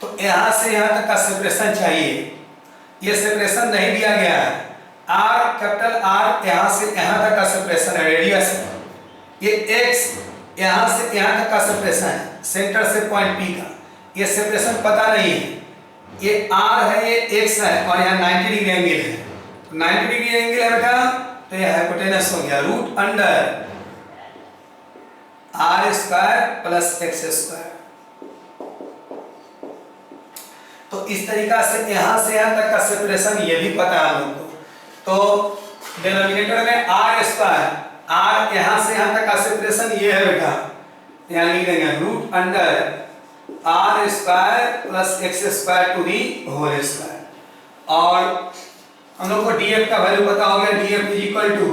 तो यहाँ से यहाँ तक का सेपरेशन चाहिए, ये सेपरेशन नहीं दिया गया है। R कैपिटल R यहाँ से यहाँ तक का सेपरेशन है, रेडियस है। ये x यहाँ से यहाँ तक का सेपरेशन है, सेंटर से पॉइंट P का, ये सेपरेशन पता नहीं है। ये R है, ये x है और यहाँ 90 डिग्री एंगल है, तो 90 डिग्री एंगल है बेटा, तो ये हाइपोटेनस हो गया root under r square plus x square. तो इस तरीका से यहाँ से यहाँ तक का सेपरेशन ये भी पता है हम लोग को। तो डिनोमिनेटर में r स्क्वायर, r यहाँ से यहाँ तक का सेपरेशन ये है बेटा, यहाँ लिख देंगे root under r square plus x square to the whole square. और हम लोग को df का वैल्यू पता हो गया, df इज इक्वल टू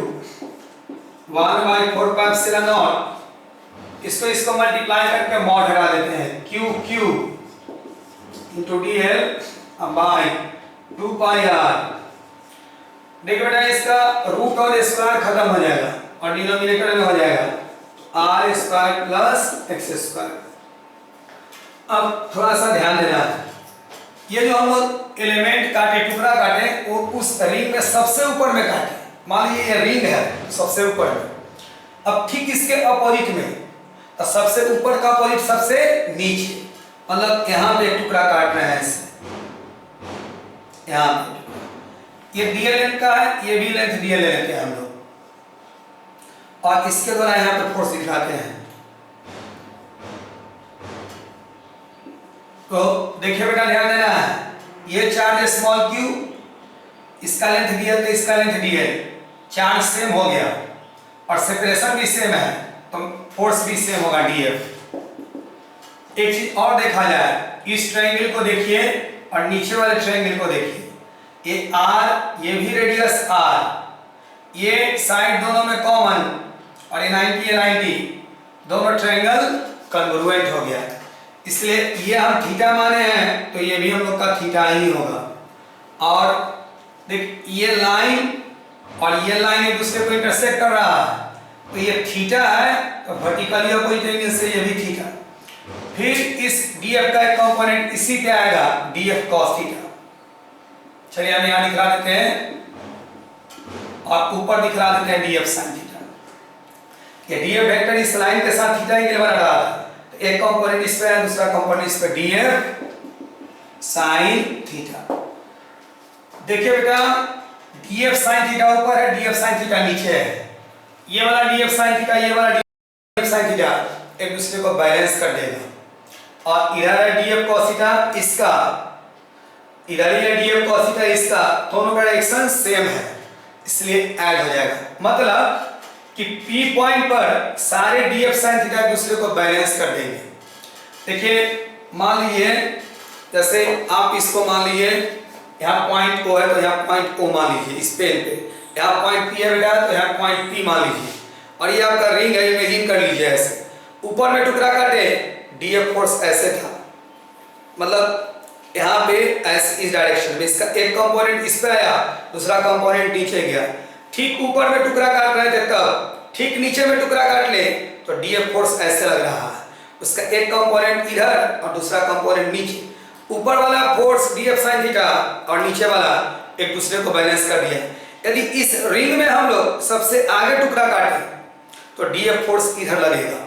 1/4π0, इसको मल्टीप्लाई करके मॉड हटा देते हैं, q into dl bye 2πr। देखिए बेटा इसका रूट और स्क्वायर खत्म हो जाएगा और डिनोमिनेटर में हो जाएगा r square plus x square. अब थोड़ा सा ध्यान देना है, ये जो हम लोग एलिमेंट काटे, टुकड़ा काटे, वो उस रिंग में सबसे ऊपर में काटे। मान लीजिए ये रिंग है सबसे ऊपर में, अब ठीक इसके अपोजिट में, तो सबसे ऊपर का अपोजिट सबसे नीचे, मतलब यहाँ पे एक टुकड़ा काट रहे हैं इससे, यहाँ पे ये डीएल लेंथ का है, ये भी लेंथ डीएल लेंथ है हम लोग, और इसके द्वारा यहाँ पे फोर्स दिखाते हैं। तो देखिए बेटा ध्यान देना है, ये चार्ज स्मॉल q, इसका लेंथ डीएल तो इसका लेंथ डीएल, चार्ज सेम हो गया और सेपरेशन भी सेम है, तो फोर्स भी सेम होगा df। एक चीज और देखा जाए, इस ट्रायंगल को देखिए और नीचे वाले ट्रायंगल को देखिए, ये r, ये भी रेडियस r, ये साइड दोनों में कॉमन, और ये 90 ये 90, दोनों ट्रायंगल कन्ग्रुएंट हो गया, इसलिए ये हम थीटा माने हैं तो ये भी हम लोग का थीटा ही होगा। और देख ये लाइन और ये लाइन एक दूसरे को इंटरसेक्ट कर रहा है, तो ये थीटा है, तो वर्टिकली अपोजिट एंगल से ये भी थीटा। फिर इस df का एक कंपोनेंट इसी पे आएगा, df cos थीटा। चलिए हम यहाँ दिखा देते हैं और ऊपर दिखा देते हैं df sin थीटा। ये df वेक्टर इस लाइन के साथ थीटा एंगल बना रहा है, तो एक कंपोनेंट इस पे है, दूसरा कंपोनेंट इस पे, df sin थीटा। देखिए बेटा df sin थीटा ऊपर है, df sin थीटा नीचे है, ये वाला df sin थीटा, ये वाला df sin थीटा एक दूसरे को बैलेंस कर देगा। और इधर है df cos थीटा इसका, इधर ही है df cos थीटा इसका, दोनों का डायरेक्शन सेम है, इसलिए ऐड हो जाएगा। मतलब कि P पॉइंट पर सारे df sin थीटा एक दूसरे को बैलेंस कर देंगे। देखिए मान लीजिए जैसे आप इसको मान लीजिए यहाँ पॉइंट O है, तो यहाँ पॉइंट O मान लीजिए इस पेन पे, यहाँ पॉइंट P है बेटा, तो यहाँ पॉइंट P मान लीजिए, और ये आपका रिंग है, इमेजिन कर लीजिए ऐसे। ऊपर में टुकड़ा काटे, df फोर्स ऐसे था, मतलब यहाँ पे ऐसे इस डायरेक्शन में, इसका एक कंपोनेंट इस पे आया, दूसरा कंपोनेंट नीचे गया। ठीक ऊपर में टुकड़ा काट रहे थे तब ठीक नीचे में टुकड़ा काट ले तो df फोर्स ऐसे लग रहा है, उसका एक कंपोनेंट इधर और दूसरा कंपोनेंट नीचे। ऊपर वाला फोर्स df sin थीटा और नीचे वाला एक दूसरे को बैलेंस कर दिया। यदि इस रिंग में हम लोग सबसे आगे टुकड़ा काटे तो df फोर्स इधर लगेगा,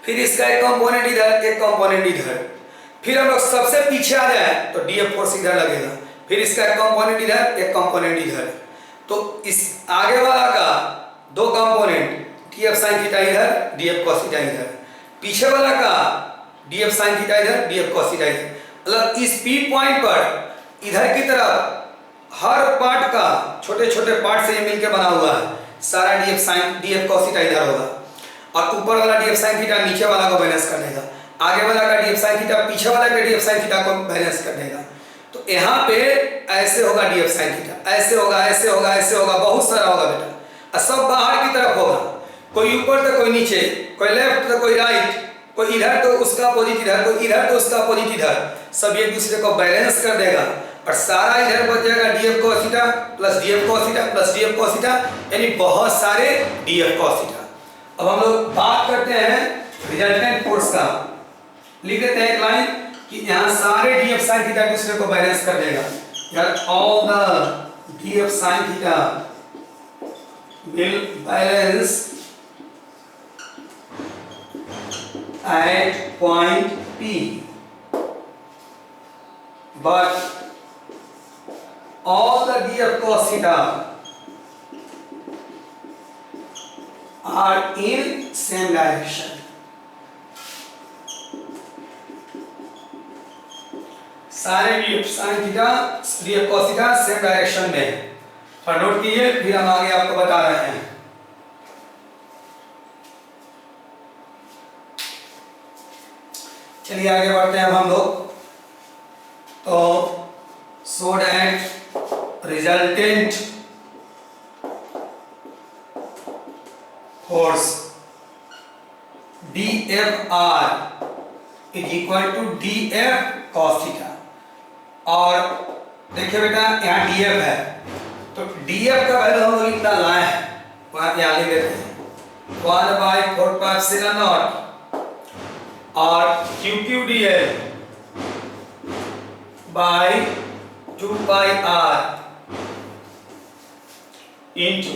फिर इसका एक कंपोनेंट इधर, एक कंपोनेंट इधर, फिर हम लोग सबसे पीछे आ जाए तो df फोर्स इधर लगेगा, फिर इसका एक कंपोनेंट इधर, एक कंपोनेंट इधर। तो इस आगे वाला का दो कंपोनेंट df sin थीटा इधर, df cos थीटा इधर, पीछे वाला का df sin थीटा इधर, df cos थीटा इधर। मतलब इस P पॉइंट पर इधर की तरफ हर पार्ट का छोटे छोटे पार्ट से ये मिलकर बना हुआ है, सारा df cos थीटा इधर होगा और ऊपर वाला df sin थीटा नीचे वाला को बैलेंस कर लेगा। आगे वाला का डी एफ साइन थीटा पीछे वाला का डी एफ साइन थीटा को बैलेंस कर देगा। तो यहाँ पे ऐसे होगा डी एफ साइन थीटा, ऐसे होगा, ऐसे होगा, ऐसे होगा, बहुत सारा होगा बेटा, और सब बाहर की तरफ होगा, कोई ऊपर तो कोई नीचे, कोई लेफ्ट तो कोई राइट, कोई इधर तो उसका अपोजिट इधर, कोई इधर तो उसका अपोजिट इधर, सब एक दूसरे को बैलेंस कर देगा और सारा इधर बच जाएगा D F cos theta plus D F cos theta plus D F cos theta, यानी बहुत सारे डी एफ कॉस थीटा। अब हम लोग बात करते हैं रिजल्टेंट फोर्स का। लिख देते हैं एक लाइन कि यहाँ सारे डी एफ साइन थीटा दूसरे को बैलेंस कर देगा, यार all the D F sine theta will balance at point P, but all the df cos theta are in same direction. सारे df sin theta df cos theta same direction में है, और note कीजिए, फिर हम आगे आपको बता रहे हैं। चलिए आगे बढ़ते हैं अब हम लोग। तो so that resultant force DFR is equal to DF cos theta. और देखिए बेटा यहाँ DF है, तो DF का वैल्यू हम लोग इतना लाए हैं, वहां यहाँ लिख देते हैं 1/4π0 और QQDL by 2πr into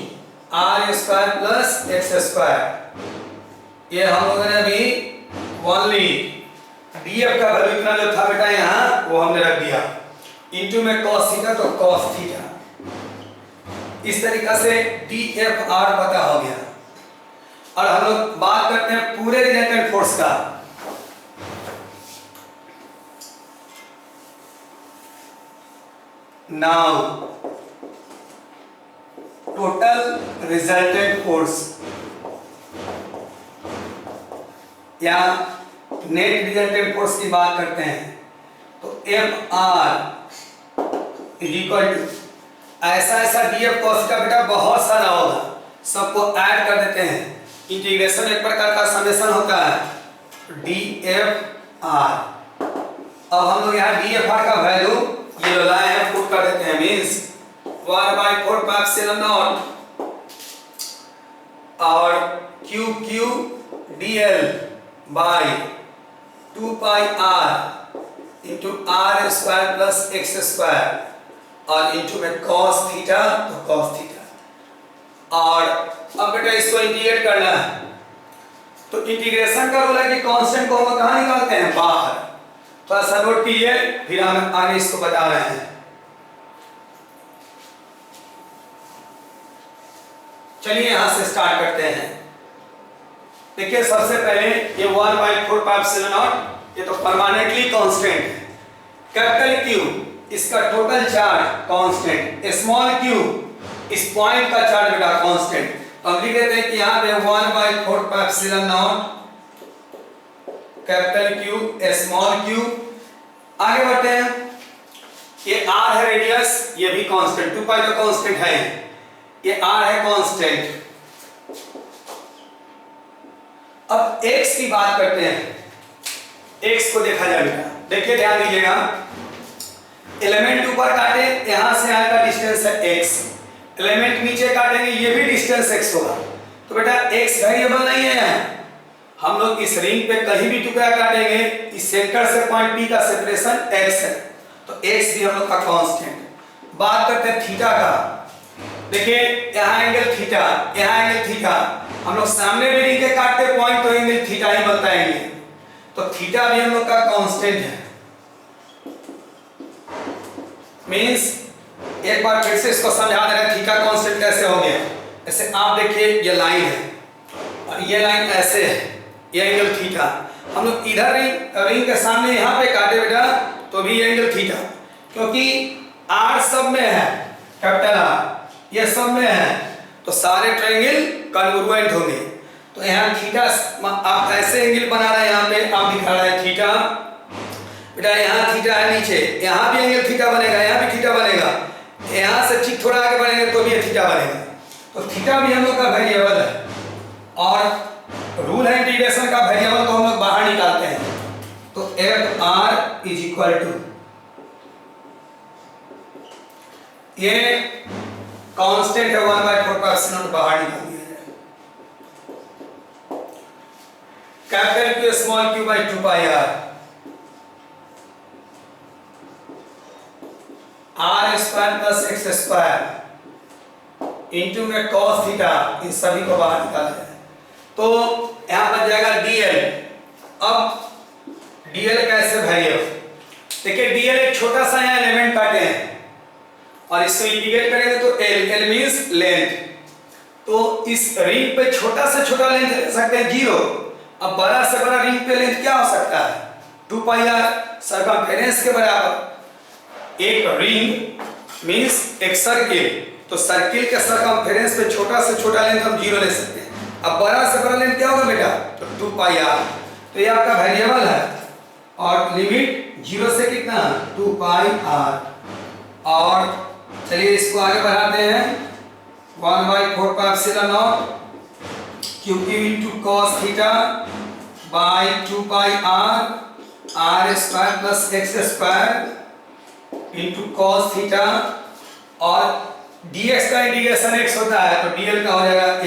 r square plus x square. ये हम लोगों ने अभी ओनली DF का वैल्यू इतना जो था बेटा यहाँ वो हमने रख दिया, इंटू में cos थीटा तो cos थीटा, इस तरीका से DFR पता हो गया। और हम लोग बात करते हैं पूरे रिजल्टेंट फोर्स का। नाउ टोटल रिजल्टेंट फोर्स या नेट रिजल्टेंट फोर्स की बात करते हैं, तो FR इज इक्वल टू ऐसा DF cos थीटा बेटा बहुत सारा होगा, सबको ऐड कर देते हैं, इंटीग्रेशन एक प्रकार का समेशन होता है DFR। अब हम लोग यहाँ DFR का वैल्यू ये लाए हैं, पुट कर देते हैं, मींस 1/4π0 और QQDL by 2πr into r square plus x square और इंटू में cos थीटा तो cos थीटा। और अब बेटा इसको इंटीग्रेट करना है, तो इंटीग्रेशन का रूल है कि कांस्टेंट को हम कहाँ निकालते हैं, बाहर। तो ऐसा नोट कीजिए, फिर हम आगे इसको बता रहे हैं। चलिए यहां से स्टार्ट करते हैं। देखिए सबसे पहले ये 1/4π0 ये तो परमानेंटली कांस्टेंट है। कैपिटल Q इसका total charge constant, small q इस पॉइंट का चार्ज बेटा कांस्टेंट। तो हम लिख देते हैं कि यहाँ पे 1/4π0 कैपिटल Q स्मॉल q। आगे बढ़ते हैं, ये r है रेडियस, ये भी कांस्टेंट, 2π तो कांस्टेंट है, ये r है कांस्टेंट। अब x की बात करते हैं, x को देखा जाएगा। देखिए ध्यान दीजिएगा, एलिमेंट ऊपर काटे, यहां से यहां का डिस्टेंस है x, एलिमेंट नीचे काटेंगे ये भी डिस्टेंस x होगा। तो बेटा x वेरिएबल नहीं है, हम लोग इस रिंग पे कहीं भी टुकड़ा काटेंगे, इस सेंटर से पॉइंट P का सेपरेशन x है, तो x भी हम लोग का कांस्टेंट। बात करते हैं थीटा का। देखिए यहाँ एंगल थीटा, यहाँ एंगल थीटा, हम लोग सामने भी रिंग के काटते पॉइंट तो एंगल थीटा ही बनता है, तो थीटा भी हम लोग का कांस्टेंट है। मींस एक बार फिर से इसको समझा दे रहे हैं थीटा कांस्टेंट कैसे हो गया। ऐसे आप देखिए ये लाइन है और ये लाइन ऐसे है, ये एंगल थीटा, हम लोग इधर रिंग के सामने यहाँ पे काटे बेटा तो भी एंगल थीटा, क्योंकि r सब में है, कैपिटल R ये सब में है, तो सारे ट्रायंगल कन्वर्जेंट होंगे। तो यहाँ थीटा, आप ऐसे एंगल बना रहे हैं, यहाँ पे आप दिखा रहे हैं थीटा, बेटा यहाँ थीटा है नीचे, यहाँ भी एंगल थीटा बनेगा, यहाँ भी थीटा बनेगा, यहाँ से ठीक थोड़ा आगे बढ़ेंगे तो भी ये थीटा बनेगा। तो थीटा भी हम लोग का वेरिएबल है, और रूल है इंटीग्रेशन का, वेरिएबल को हम लोग बाहर निकालते हैं। तो F R is equal to, ये कांस्टेंट है 1/4 बाहर निकाल दिया जाए, capital Q small Q by 2 pi are square plus x square into में कॉस थीटा, इन सभी को बाहर निकाला जाए तो यहां बन जाएगा डीएल। अब डीएल कैसे वेरिएबल, देखिए डीएल एक छोटा सा यहाँ एलिमेंट काटे हैं और इसको इंटीग्रेट करेंगे तो एल, एल मींस लेंथ, तो इस रिंग पे छोटा से छोटा लेंथ ले सकते हैं 0। अब बड़ा से बड़ा रिंग पे लेंथ क्या हो सकता है, 2 पाई आर सरकमफेरेंस के बराबर। एक रिंग मींस एक सर्किल, तो सर्किल के सरकमफेरेंस पे छोटा से छोटा लेंथ हम 0 ले सकते हैं। अब बड़ा से बड़ा लेंथ क्या होगा बेटा, तो 2 पाई आर, तो ये आपका वेरिएबल है और लिमिट 0 से कितना 2 पाई आर। और चलिए इसको आगे बढ़ाते हैं, 1/4 Q Q into cos theta by 2 pi are square plus x square into cos theta, और dx का इंटीग्रेशन x होता है तो dl का हो जाएगा l,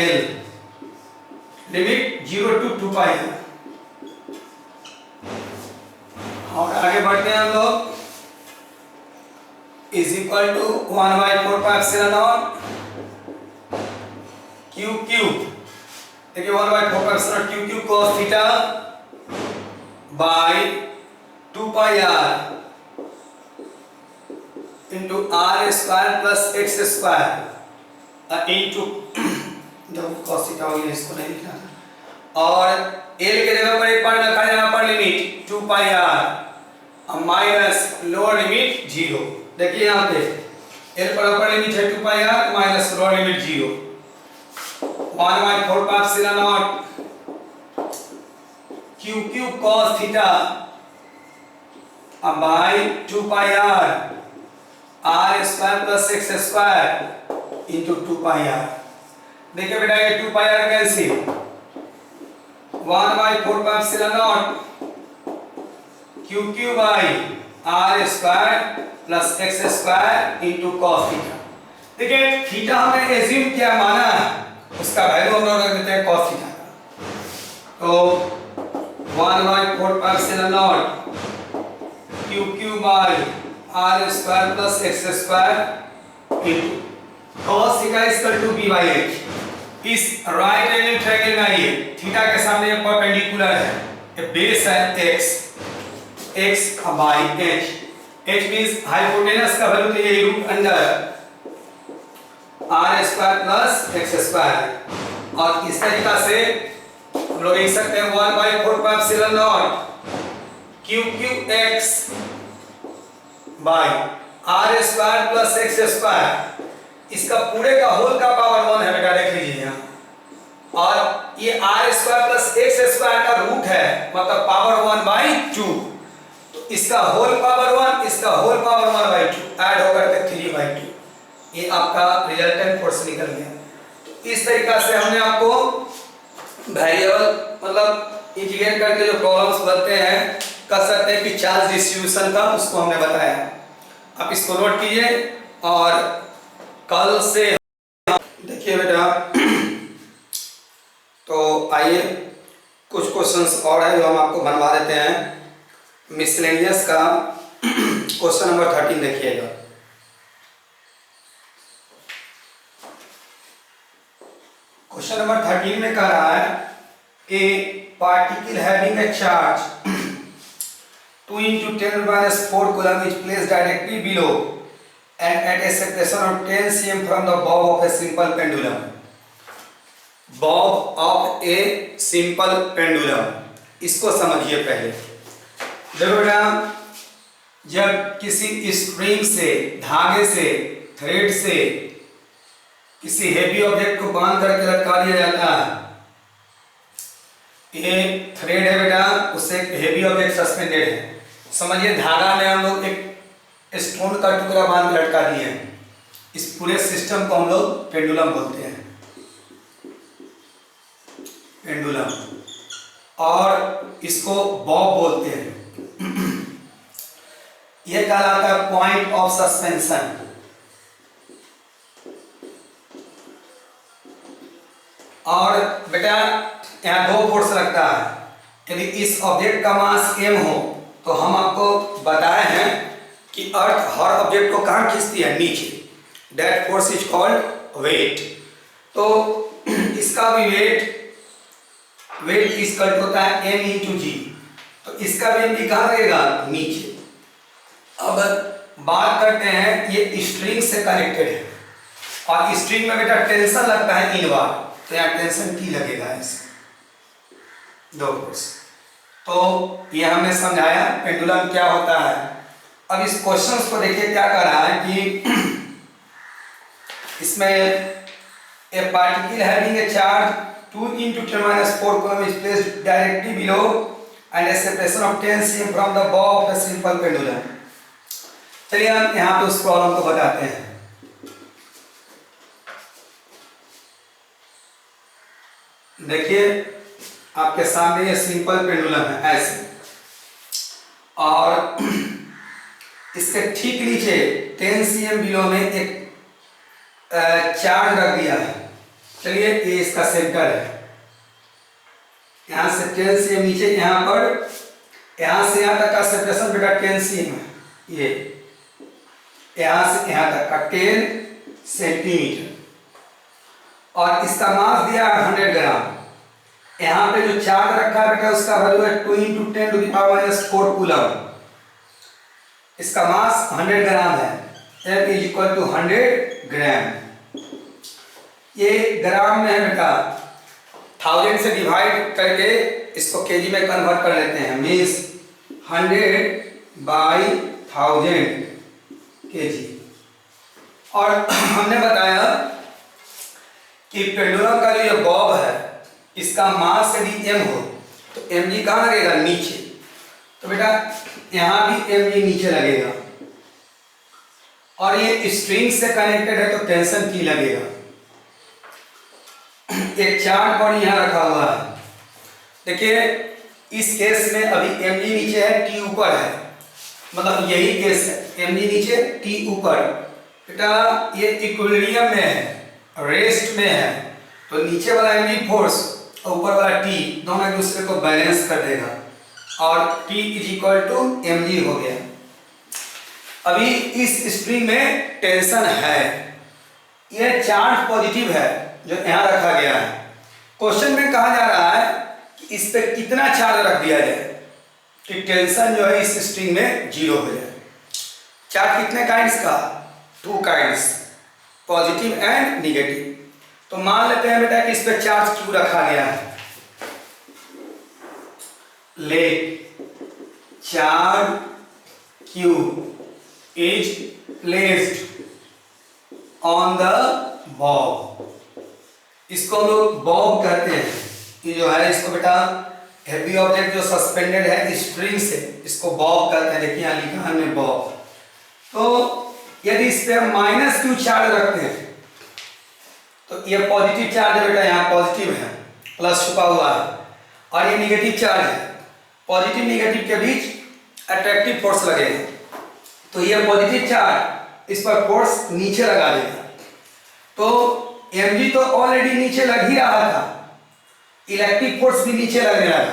लिमिट 0 to 2 पाई। और आगे बढ़ते हैं हम लोग, is equal to 1/4 Q Q, देखिए 1/4 Q Q cos theta by 2 pi R into R square plus x square into, जब cos थीटा हो गया इसको नहीं लिखना था, और l के जगह पर एक बार रखा जाना पर limit 2 pi are minus lower limit 0। देखिए यहाँ पे l पर अपर लिमिट है 2 pi are minus lower limit 0, 1/4 Q Q cos theta by 2 pi are square plus x square into 2 pi r. देखिए बेटा ये 2 pi r cancel, 1/4 Q Q by are square plus x square into cos theta. देखिए theta हमने assume क्या माना है, उसका value हम लोग रख देते हैं कॉस थीटा का, तो 1/4 Q Q by are square plus x square into cos theta equal to B by H. इस राइट एंगल ट्रायंगल में आइए, थीटा के सामने परपेंडिकुलर है, ये बेस है x, x by h, h means hypotenuse का वैल्यू तो ये root under R square plus x square. और इस तरीका से हम लोग लिख सकते हैं 1/4 Q Q X by are square plus x square, इसका पूरे का होल का पावर 1 है बेटा, देख लीजिए यहाँ, और ये R square plus x square का रूट है, मतलब पावर 1/2, तो इसका होल पावर 1, इसका होल पावर 1/2 ऐड होकर के 3/2, ये आपका रिजल्टेंट फोर्स निकल गया। तो इस तरीका से हमने आपको वेरिएबल मतलब इंटीग्रेट करके जो प्रॉब्लम्स बनते हैं, कर सकते हैं कि चार्ज डिस्ट्रीब्यूशन का, उसको हमने बताया। आप इसको नोट कीजिए और कल से देखिए बेटा, तो आइए कुछ क्वेश्चंस और है जो हम आपको बनवा देते हैं। मिसलेनियस का क्वेश्चन नंबर 13 देखिएगा। क्वेश्चन नंबर 13 में कह रहा है ए particle having a charge 2 × 10⁻⁴ coulomb is placed directly below and at a separation of 10 cm from the bob of a simple pendulum. Bob of a simple pendulum, इसको समझिए पहले। देखो बेटा, जब किसी स्प्रिंग से, धागे से, थ्रेड से किसी हेवी ऑब्जेक्ट को बांध करके लटका दिया जाता है, ये थ्रेड है बेटा, उससे एक हेवी ऑब्जेक्ट सस्पेंडेड है। समझिए धागा में हम लोग एक स्टोन का टुकड़ा बांध के लटका दिए हैं। इस पूरे सिस्टम को हम लोग पेंडुलम बोलते हैं, पेंडुलम, और इसको बॉब बोलते हैं। यह कहलाता है पॉइंट ऑफ सस्पेंशन। और बेटा यहाँ दो फोर्स लगता है। यदि इस ऑब्जेक्ट का मास m हो तो हम आपको बताए हैं कि अर्थ हर ऑब्जेक्ट को कहाँ खींचती है, नीचे। That force is called weight. तो इसका भी वेट इक्वल होता है m इंटू जी। तो इसका भी m कहाँ लगेगा, नीचे। अब बात करते हैं, ये स्ट्रिंग से कनेक्टेड है और स्ट्रिंग में बेटा टेंशन लगता है इनवर्ड, तो यहाँ टेंशन T लगेगा ऐसे दो फोर्स। तो ये हमने समझाया पेंडुलम क्या होता है। अब इस क्वेश्चन को देखिए क्या कर रहा है कि इसमें ए particle having a charge 2 × 10⁻⁴ coulomb is placed directly below and a separation of 10 cm from the bow of a simple pendulum। चलिए हम यहाँ पे उस प्रॉब्लम को बताते हैं। देखिए आपके सामने ये सिंपल पेंडुलम है ऐसे, और इसके ठीक नीचे 10 cm बिलो में एक चार्ज रख दिया है। चलिए ये इसका सेंटर है, यहाँ से 10 cm नीचे, यहाँ पर यहाँ से यहाँ तक का सेपरेशन बेटा 10 cm है। ये यहाँ से यहाँ तक का 10 सेंटीमीटर, और इसका मास दिया है 100 ग्राम। यहाँ पे जो चार्ज रखा है बेटा उसका वैल्यू है 2 × 10⁻⁴ कूलम। इसका मास 100 ग्राम है, F इज इक्वल टू 100 ग्राम। ये ग्राम में है बेटा, 1000 से डिवाइड करके इसको केजी में कन्वर्ट कर लेते हैं, मीन्स 100/1000 केजी। और हमने बताया कि पेंडुलम का जो ये बॉब है इसका मास यदि m हो तो mg कहाँ लगेगा, नीचे। तो बेटा यहाँ भी mg नीचे लगेगा, और ये स्ट्रिंग से कनेक्टेड है तो टेंशन T लगेगा। एक चार्ज बॉडी यहाँ रखा हुआ है। देखिए इस केस में अभी mg नीचे है, T ऊपर है, मतलब यही केस है, mg नीचे T ऊपर। बेटा ये इक्विलिब्रियम में है, रेस्ट में है, तो नीचे वाला mg फोर्स और ऊपर वाला T दोनों एक दूसरे को बैलेंस कर देगा, और T is equal to mg हो गया। अभी इस स्ट्रिंग में टेंशन है, यह चार्ज पॉजिटिव है जो यहाँ रखा गया है। क्वेश्चन में कहा जा रहा है कि इस पे कितना चार्ज रख दिया जाए कि टेंशन जो है इस स्ट्रिंग में 0 हो जाए। चार्ज कितने काइंड्स का, 2 काइंड्स, पॉजिटिव एंड निगेटिव। तो मान लेते हैं बेटा कि इस पे चार्ज Q रखा गया है। Let charge Q is placed on the bob। इसको हम लोग बॉब कहते हैं। ये जो है इसको बेटा हेवी ऑब्जेक्ट जो सस्पेंडेड है स्ट्रिंग से, इसको बॉब कहते हैं। देखिए यहाँ लिखा है बॉब। तो यदि इस पे हम -Q चार्ज रखते हैं तो ये पॉजिटिव चार्ज है बेटा, यहाँ पॉजिटिव है, प्लस छुपा हुआ है, और ये निगेटिव चार्ज है। पॉजिटिव निगेटिव के बीच अट्रैक्टिव फोर्स लगेगा, तो ये पॉजिटिव चार्ज इस पर फोर्स नीचे लगा देगा। तो mg तो ऑलरेडी नीचे लग ही रहा था, इलेक्ट्रिक फोर्स भी नीचे लगने लगा,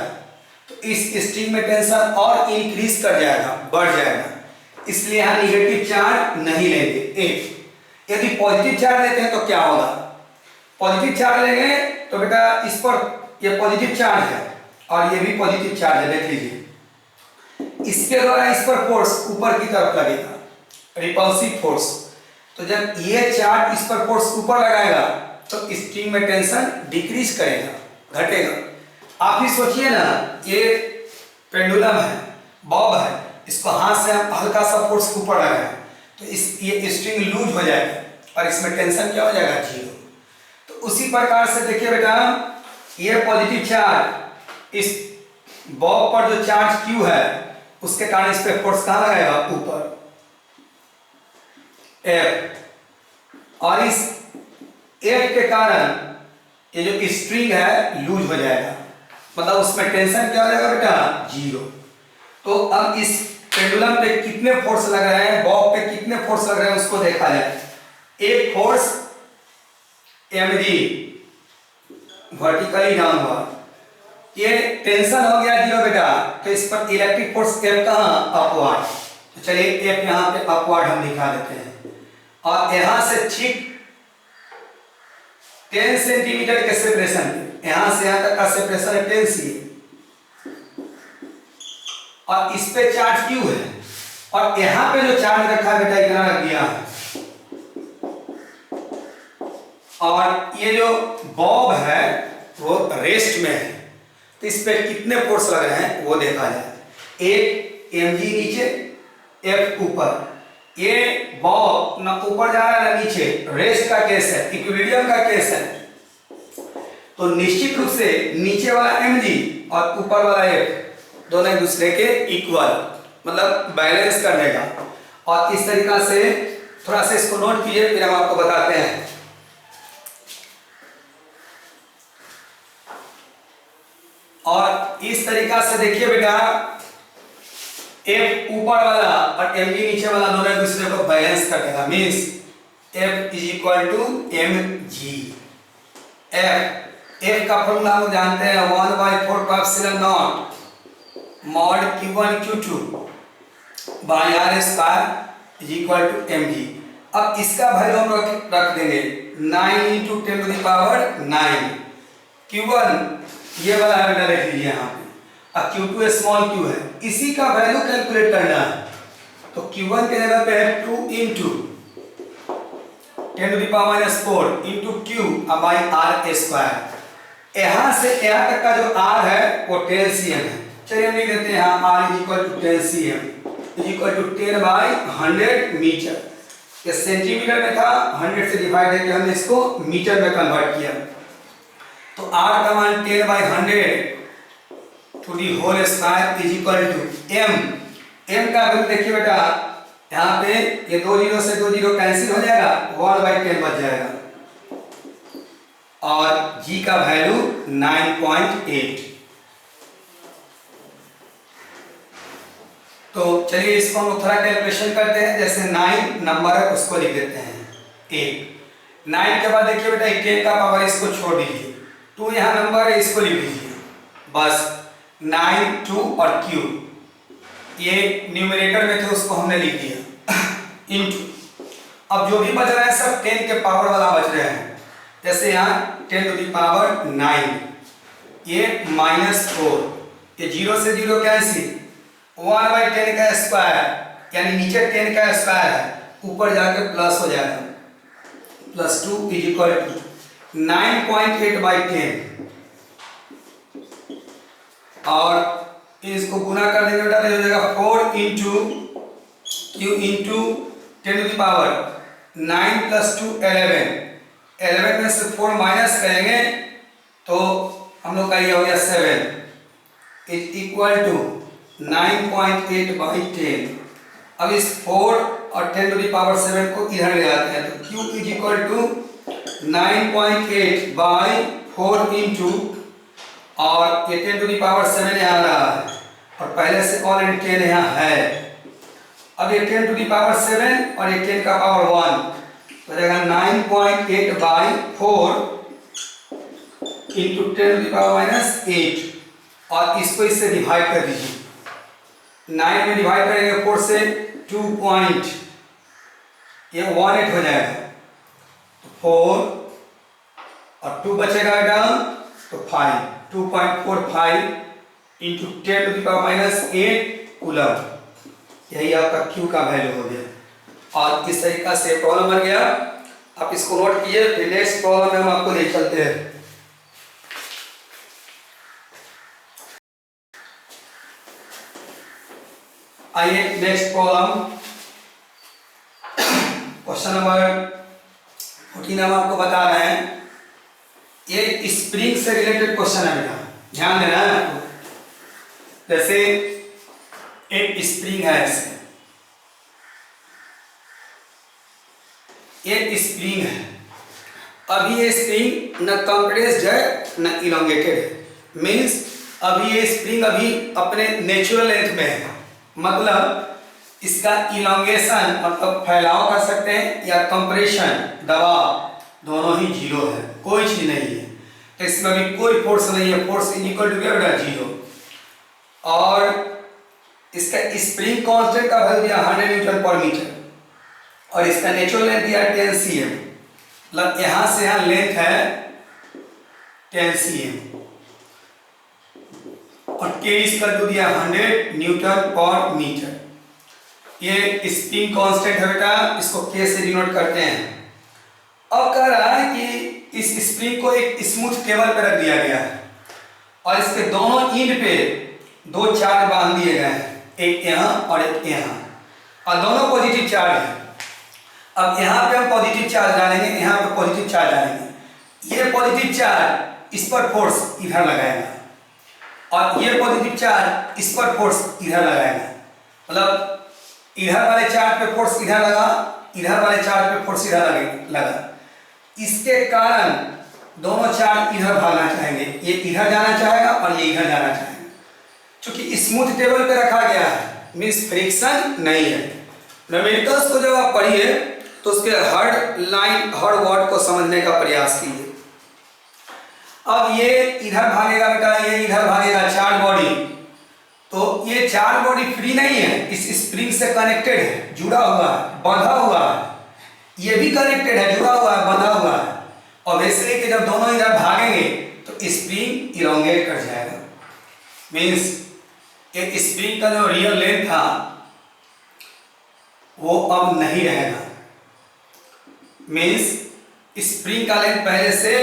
तो इस स्ट्रिंग में टेंशन और इंक्रीज कर जाएगा, बढ़ जाएगा। इसलिए यहाँ निगेटिव चार्ज नहीं लेंगे। एक यदि पॉजिटिव चार्ज लेते हैं तो क्या होगा, पॉजिटिव चार्ज लेंगे तो बेटा इस पर ये पॉजिटिव चार्ज है और ये भी पॉजिटिव चार्ज है, देख लीजिए। इसके द्वारा इस पर फोर्स ऊपर की तरफ लगेगा, रिपल्सिव फोर्स। तो जब ये चार्ज इस पर फोर्स ऊपर लगाएगा तो स्ट्रिंग में टेंशन डिक्रीज करेगा, घटेगा। आप ही सोचिए ना, ये पेंडुलम है, बॉब है, इसको हाथ से हम हल्का सा फोर्स ऊपर लगाएं तो ये स्ट्रिंग लूज हो जाएगा और इसमें टेंशन क्या हो जाएगा, 0। तो उसी प्रकार से देखिए बेटा, ये पॉजिटिव चार्ज इस बॉब पर जो चार्ज Q है उसके कारण इस पे फोर्स कहाँ लगेगा, ऊपर F, और इस F के कारण ये जो स्ट्रिंग है लूज हो जाएगा, मतलब उसमें टेंशन क्या हो जाएगा बेटा, 0। तो अब इस पेंडुलम पे कितने फोर्स लग रहे हैं, बॉब पे कितने फोर्स लग रहे हैं उसको देखा जाए। एक फोर्स mg वर्टिकली डाउनवर्ड, ये टेंशन हो गया 0 बेटा, तो इस पर इलेक्ट्रिक फोर्स F कहाँ, अपवर्ड। तो चलिए F यहाँ पे अपवर्ड हम दिखा देते हैं, और यहां से ठीक 10 सेंटीमीटर के सेपरेशन पे, यहां से यहां तक का सेपरेशन है 10 cm, और इस पे चार्ज Q है, और यहां पे जो चार्ज रखा है बेटा इतना रख दिया है, और ये जो बॉब है वो रेस्ट में है, तो इस पे कितने फोर्स लग रहे हैं वो देखा जाए। एक mg नीचे, F ऊपर, ये बॉब ना ऊपर जा रहा है ना नीचे, रेस्ट का केस है, इक्विलिब्रियम का केस है, तो निश्चित रूप से नीचे वाला mg और ऊपर वाला F दोनों एक दूसरे के इक्वल, मतलब बैलेंस करने का। और इस तरीका से थोड़ा सा इसको नोट कीजिए, फिर हम आपको बताते हैं। और इस तरीका से देखिए बेटा, F ऊपर वाला और mg नीचे वाला दोनों एक दूसरे को बैलेंस कर देगा, means F is equal to mg। F का फॉर्मूला हम जानते हैं 1/4 mod q1 q2 by r square is equal to mg। अब इसका वैल्यू हम रख देंगे 9 × 10⁹ q1 ये वाला है बेटा, देख लीजिए यहाँ पे, अब q2 स्मॉल q है, इसी का वैल्यू कैलकुलेट करना है। तो q1 के जगह पे है 2 × 10⁻⁴ × q बाई r स्क्वायर। यहाँ से यहाँ तक का जो r है वो 10 cm है, चलिए हम लिख देते हैं यहाँ r is equal to 10 cm is equal to 10/100 metre. ये सेंटीमीटर में था, 100 से डिवाइड करके हमने इसको मीटर में कन्वर्ट किया, तो r का मान 10/100 to the whole square is equal to m का वैल्यू देखिए बेटा, यहाँ पे ये 2 0 से 2 0 कैंसिल हो जाएगा, 1/10 बच जाएगा, और g का वैल्यू 9.8। तो चलिए इसको हम थोड़ा कैलकुलेशन करते हैं, जैसे 9 नंबर है उसको लिख देते हैं 8, 9 के बाद देखिए बेटा 10 का पावर इसको छोड़ दीजिए, 2 यहाँ नंबर है इसको लिख लीजिए, बस 9 2 और q ये न्यूमरेटर में थे उसको हमने लिख दिया इनटू, अब जो भी बच रहा है सब 10 के पावर वाला बच रहे हैं, जैसे यहाँ 10⁹ ये -4, ये 0 से 0 कैंसिल, 1/10 का स्क्वायर यानी नीचे 10 का स्क्वायर है, ऊपर जाकर प्लस हो जाएगा, +2 इज इक्वल टू 9.8/10, और इसको गुना कर देंगे बेटा, तो हो जाएगा 4 × q × 10⁻9 + 2 11 में से 4 माइनस करेंगे तो हम लोग का ये हो गया 7 इज इक्वल टू 9.8/10। अब इस 4 और 10⁻7 को इधर ले आते हैं, तो q is equal to 9.8/4 into, और ये 10⁻7 यहाँ रहा है, और पहले से ऑलरेडी 10 यहाँ है, अब ये 10⁻7 और ये 10 का पावर 1 हो जाएगा 9.8/4 इंटू 10⁻⁸, और इसको इससे डिवाइड कर दीजिए, 9 में डिवाइड करेंगे 4 से 2 पॉइंट, ये 18 हो जाएगा, 4 और 2 बचेगा बेटा तो 5, 2.45 इंटू 10⁻⁸ कूलम, यही आपका Q का वैल्यू हो गया। और इस तरीका से प्रॉब्लम बन गया, आप इसको नोट कीजिए, फिर नेक्स्ट प्रॉब्लम में हम आपको ले चलते हैं। आइए नेक्स्ट प्रॉब्लम, क्वेश्चन नंबर 14 हम आपको बता रहे हैं, ये स्प्रिंग से रिलेटेड क्वेश्चन है बेटा, ध्यान देना है आपको। जैसे एक स्प्रिंग है, ऐसे एक स्प्रिंग है। अभी ये स्प्रिंग न कंप्रेस्ड है न इलोंगेटेड है। मीन्स अभी ये स्प्रिंग अभी अपने नेचुरल लेंथ में है, मतलब इसका इलोंगेशन मतलब फैलाव कर सकते हैं या कंप्रेशन दबाव दोनों ही जीरो है, कोई चीज नहीं है। तो इसमें अभी कोई फोर्स नहीं है, फोर्स इज इक्वल टू क्या जीरो। और इसका स्प्रिंग कांस्टेंट का वैल्यू दिया 100 न्यूटन पर मीटर और इसका नेचुरल लेंथ दिया 10 cm, मतलब यहां से यहां लेंथ है 10 cm और के इसका जो दिया 100 न्यूटन पर मीटर। ये स्प्रिंग कांस्टेंट है बेटा, इसको के से डिनोट करते हैं। अब कह रहा है कि इस स्प्रिंग को एक स्मूथ टेबल पर रख दिया गया है और इसके दोनों एंड पे दो चार्ज बांध दिए गए हैं, एक यहाँ और एक यहाँ, और दोनों पॉजिटिव चार्ज है। अब यहाँ पे हम पॉजिटिव चार्ज डालेंगे, यहाँ पे पॉजिटिव चार्ज डालेंगे। ये पॉजिटिव चार्ज इस पर फोर्स इधर लगाएगा और ये पॉजिटिव चार्ज इस पर फोर्स इधर लगाएगा, मतलब इधर वाले चार्ज पे फोर्स इधर लगा, इधर वाले चार्ज पे फोर्स इधर लगा। इसके कारण दोनों चार्ज इधर भागना चाहेंगे, ये इधर जाना चाहेगा और ये इधर जाना चाहेगा। क्योंकि स्मूथ टेबल पे रखा गया है, मींस फ्रिक्शन नहीं है। न्यूमेरिकल्स को जब आप पढ़िए तो उसके हर लाइन हर वर्ड को समझने का प्रयास कीजिए। अब ये इधर भागेगा बेटा, ये इधर भागेगा, चार्ज बॉडी। तो ये चार्ज बॉडी फ्री नहीं है, इस स्प्रिंग से कनेक्टेड है, जुड़ा हुआ है, बंधा हुआ है। ये भी कनेक्टेड है, जुड़ा हुआ है, बंधा हुआ है। और वैसे कि जब दोनों इधर भागेंगे तो स्प्रिंग इलोंगेट कर जाएगा। मीन्स एक स्प्रिंग का जो रियल लेंथ था वो अब नहीं रहेगा। मीन्स स्प्रिंग का लेंथ पहले से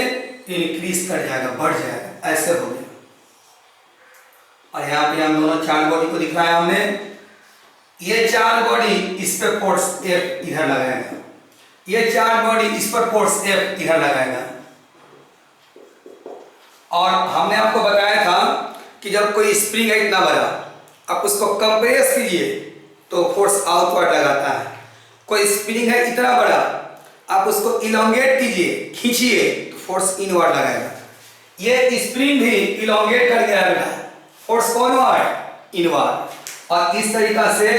इंक्रीज कर जाएगा, बढ़ जाएगा, ऐसे हो गया। और यहाँ पे हम दोनों चार्ज बॉडी को दिखाया हमने। ये चार्ज बॉडी इस पे फोर्स F इधर लगाएगा, ये चार्ज बॉडी इस पर फोर्स F इधर लगाएगा। और हमने आपको बताया था कि जब कोई स्प्रिंग है इतना बड़ा, आप उसको कंप्रेस कीजिए तो फोर्स आउटवर्ड लगाता है। कोई स्प्रिंग है इतना बड़ा, आप उसको इलोंगेट कीजिए, खींचिए तो फोर्स इनवर्ड लगाएगा। ये स्प्रिंग भी इलोंगेट कर गया बेटा, फोर्स कौनवर्ड इनवर्ड। और इस तरीका से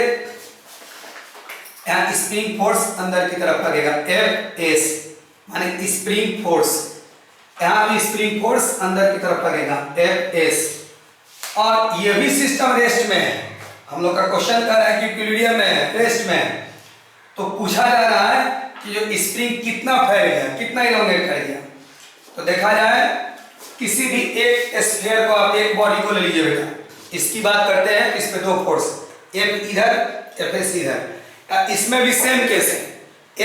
यहाँ स्प्रिंग फोर्स अंदर की तरफ लगेगा, Fs माने स्प्रिंग फोर्स। यहाँ भी स्प्रिंग फोर्स अंदर की तरफ लगेगा, Fs। और ये भी सिस्टम रेस्ट में है। हम लोग का क्वेश्चन कर रहा है कि इक्विलिब्रियम में है, रेस्ट में है। तो पूछा जा रहा है कि जो स्प्रिंग कितना फैल गया, कितना इलोंगेट कर गया। तो देखा जाए किसी भी एक स्फीयर को आप एक बॉडी को ले लीजिए बेटा, इसकी बात करते हैं, इस पे दो फोर्स, F इधर Fs इधर। इसमें भी सेम केस है,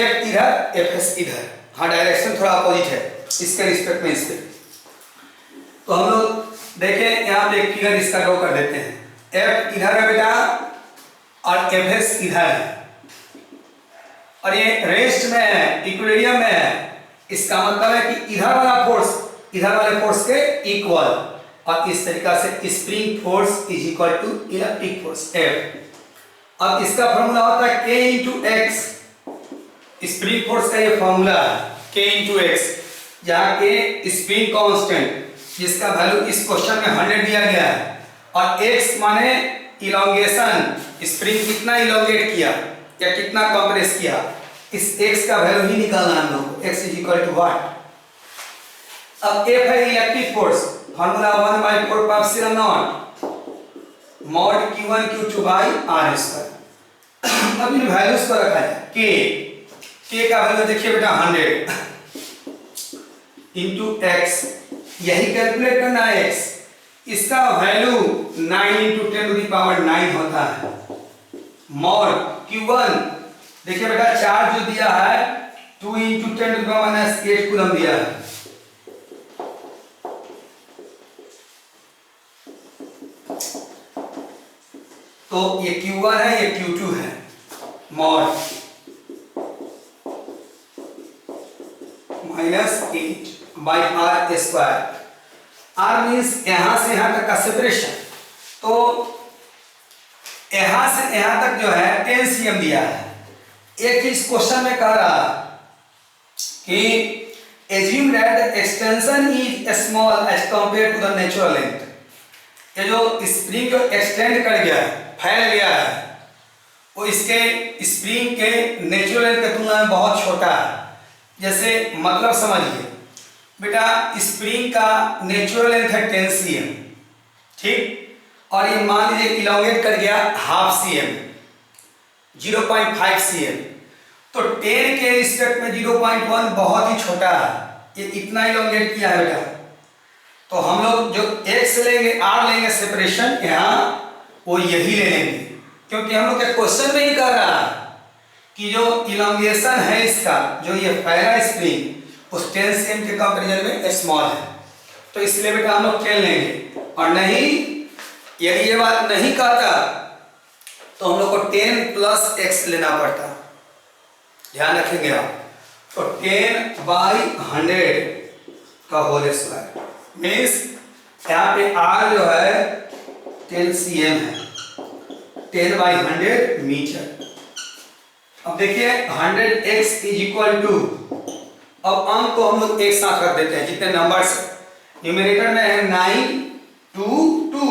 F इधर Fs इधर। हाँ, डायरेक्शन थोड़ा अपोजिट है इसके रिस्पेक्ट में, इसके। तो हम लोग देखें यहाँ पे एक फिगर इसका ड्रॉ कर देते हैं। F इधर है बेटा और Fs इधर है और ये रेस्ट में है, इक्विलिब्रियम में है। इसका मतलब है कि इधर वाला फोर्स इधर वाले फोर्स के इक्वल, और इस तरीका से spring force is equal to electric force F। अब इसका फॉर्मूला होता है K into X. Spring force का ये फॉर्मूला है K इंटू एक्स, जहाँ के स्प्रिंग कांस्टेंट जिसका वैल्यू इस क्वेश्चन में 100 दिया गया है, और x माने इलोंगेशन, स्प्रिंग कितना इलोंगेट किया या कितना कंप्रेस किया, इस x का वैल्यू ही निकालना है हम लोग को। x is equal to what. अब F है electric force, formula 1/4 pi epsilon naught mod q1 q2 by r square. अब इन वैल्यूज को रखा है, k का वैल्यू देखिए बेटा 100 इंटू x, यही कैलकुलेट करना है x। इसका value 9 into 10 to the power 9 होता है। मॉड q1 देखिए बेटा, चार्ज जो दिया है 2 into 10 to the power -8 coulomb दिया है। तो ये q1 है, ये q2 है। Mod -8 by r square. R means यहां से यहां तक का सेपरेशन। तो यहां से यहां तक जो है 10 cm दिया है। एक चीज क्वेश्चन में कह रहा कि assume that the extension is small as compared to the natural length। ये जो स्प्रिंग जो एक्सटेंड कर गया है, फैल गया है, वो इसके स्प्रिंग के नेचुरल लेंथ की तुलना में बहुत छोटा है। जैसे मतलब समझिए बेटा, स्प्रिंग का नेचुरल लेंथ है 10 cm, ठीक, और ये मान लीजिए इलोंगेट कर गया हाफ cm, 0.5 cm। तो 10 के रिस्पेक्ट में 0.1 बहुत ही छोटा है, ये इतना इलोंगेट किया है बेटा। तो हम लोग जो x लेंगे, r लेंगे सेपरेशन यहाँ, वो यही ले लेंगे, क्योंकि हम लोग के क्वेश्चन में ही कह रहा है कि जो इलोंगेशन है इसका, जो ये फैला स्प्रिंग उस 10 cm के कंपैरिजन में स्मॉल है। तो इसलिए बेटा हम लोग 10 लेंगे। और नहीं, यदि ये बात नहीं कहता तो हम लोग को 10 प्लस x लेना पड़ता, ध्यान रखेंगे आप। तो 10/100 का होल स्क्वायर मीन्स यहाँ पे r जो है 10 cm है, 10/100 मीटर। अब देखिए 100x इज इक्वल टू, अब अंक को हम लोग एक साथ रख देते हैं, जितने नंबर्स न्यूमरेटर में है 9 2 2,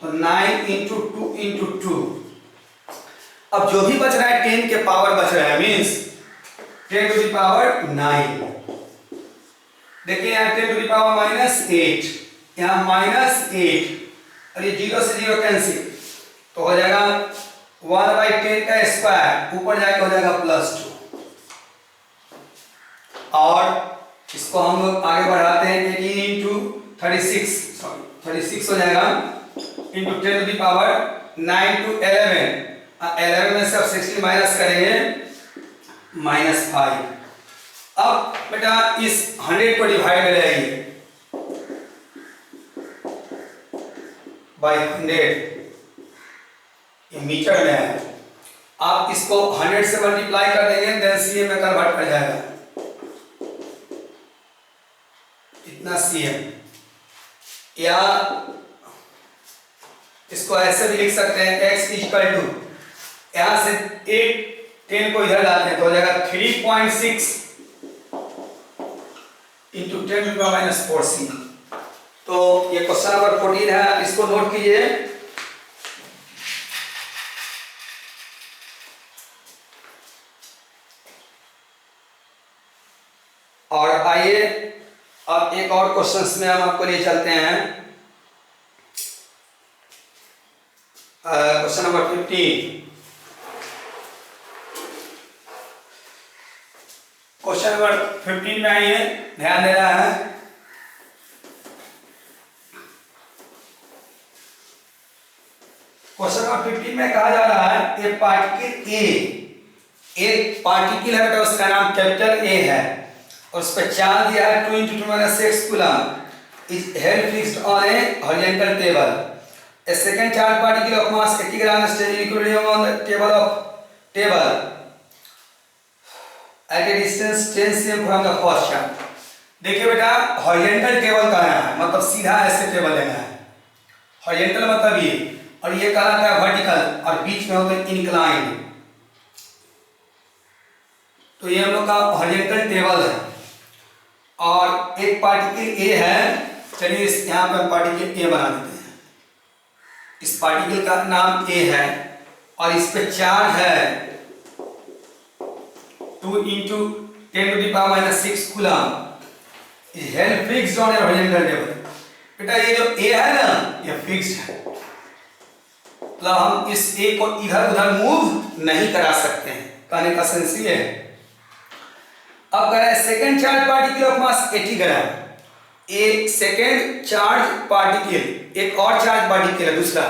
तो 9 इंटू 2 इंटू 2। अब जो भी बच रहा है 10 के पावर बच रहा है, मीन्स 10 टू द पावर 9। देखिए यहाँ 10 टू द पावर -8, यहाँ -8, और ये 0 से 0 कैंसिल, तो हो जाएगा 1/10 का स्क्वायर, ऊपर जाके हो जाएगा +2। और इसको हम लोग आगे बढ़ाते हैं, 18 इंटू 36, सॉरी 36 हो जाएगा, into 10 to the power 9 to 11, 11 में से अब 16 माइनस करेंगे -5। अब बेटा इस 100 को डिवाइड करेंगे बाय 100, ये मीटर में है। आप इसको 100 से मल्टीप्लाई कर देंगे, देन cm में कन्वर्ट कर जाएगा, इतना cm। या इसको ऐसे भी लिख सकते हैं, x इक्वल टू, यहां से 10 को इधर लाते हैं तो हो जाएगा 3.6 into 10 to the power -4 cm। तो ये क्वेश्चन नंबर 14 है, इसको नोट कीजिए। और आइए अब एक और क्वेश्चंस में हम आपको लिए चलते हैं। Question number 15। क्वेश्चन नंबर 15 में आइए, ध्यान देना है। क्वेश्चन नंबर 15 में कहा जा रहा है ए पार्टिकल ए, एक पार्टिकल है बेटा, उसका नाम कैपिटल ए है, और उस पर चार्ज दिया है 2 × 10 6 coulomb, is held fixed on a horizontal table. A second charge particle of mass 80 gram stays in equilibrium on the table at a distance 10 cm from the first charge. देखिए बेटा, horizontal table कहना है, मतलब सीधा ऐसे table लेना है। Horizontal मतलब ये, और ये कहलाता है वर्टिकल, और बीच में होता है इंक्लाइंड। तो ये हम लोग का हॉरिजॉन्टल टेबल है, और एक पार्टिकल ए है। चलिए इस यहाँ पे हम पार्टिकल ए बना देते हैं। इस पार्टिकल का नाम ए है, और इस पे चार्ज है 2 × 10 to the power -6 coulomb, is held fixed on a horizontal table. बेटा ये जो ए है ना, ये फिक्स्ड है, मतलब हम इस ए को इधर उधर मूव नहीं करा सकते हैं, कहने का सेंस ये है। अब कह रहा है second charge particle of mass 80 ग्राम, एक सेकंड चार्ज पार्टिकल, एक और चार्ज पार्टिकल है दूसरा,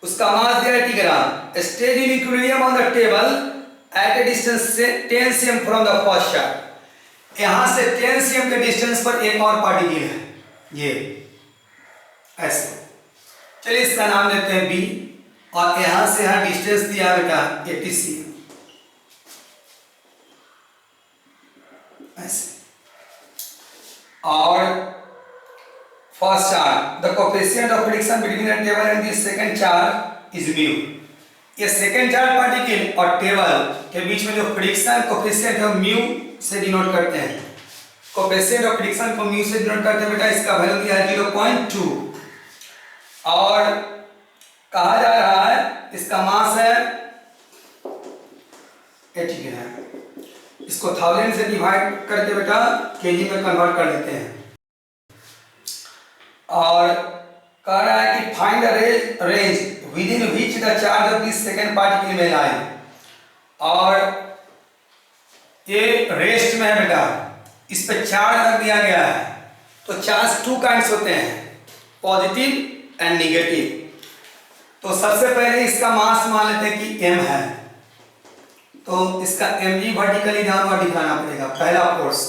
उसका मास दिया 80 gram, stays in equilibrium on the table at a distance से 10 cm from the first charge. यहां से 10 cm के डिस्टेंस पर एक और पार्टिकल है, ये ऐसे। चलिए इसका नाम देते हैं बी, और यहां से यहां डिस्टेंस दिया बेटा 80 cm, ऐसे। और first charge, the coefficient of friction between the table and the second charge is mu. ये सेकेंड चार्ज पार्टिकल और टेबल के बीच में जो फ्रिक्शन कोफिशिएंट है म्यू से डिनोट करते हैं। कोफिशिएंट ऑफ फ्रिक्शन को म्यू से डिनोट करते हैं बेटा, इसका वैल्यू दिया है 0.2 और कहा जा रहा है इसका मास है 80 ग्राम। इसको 1000 से डिवाइड करके बेटा केजी में कन्वर्ट कर देते हैं और कह रहा है कि find the range within which the charge of this second particle में लाई, और ये रेस्ट में है बेटा, इस पे चार्ज रख दिया गया है। तो चार्ज टू काइंड्स होते हैं, पॉजिटिव एंड नेगेटिव। तो सबसे पहले इसका मास मान लेते हैं कि m है, तो इसका mg वर्टिकली डाउनवर्ड दिखाना पड़ेगा। पहला फोर्स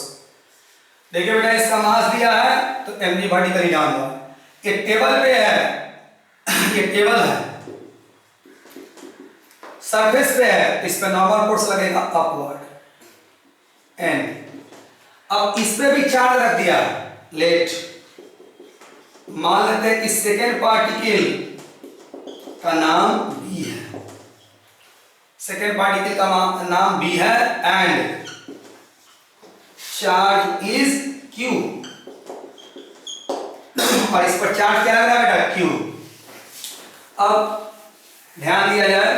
देखिए बेटा, इसका मास दिया है तो mg वर्टिकली डाउनवर्ड। ये टेबल पे है, ये टेबल है, सरफेस पे है, इस पे नॉर्मल फोर्स लगेगा अपवर्ड एंड। अब इस पे भी चार्ज रख दिया लेट, मान लेते हैं कि सेकेंड पार्टिकल का नाम B है, सेकेंड पार्टिकल का नाम B है एंड चार्ज इज Q, और इस पर चार्ज क्या लग रहा है बेटा Q। अब ध्यान दिया जाए,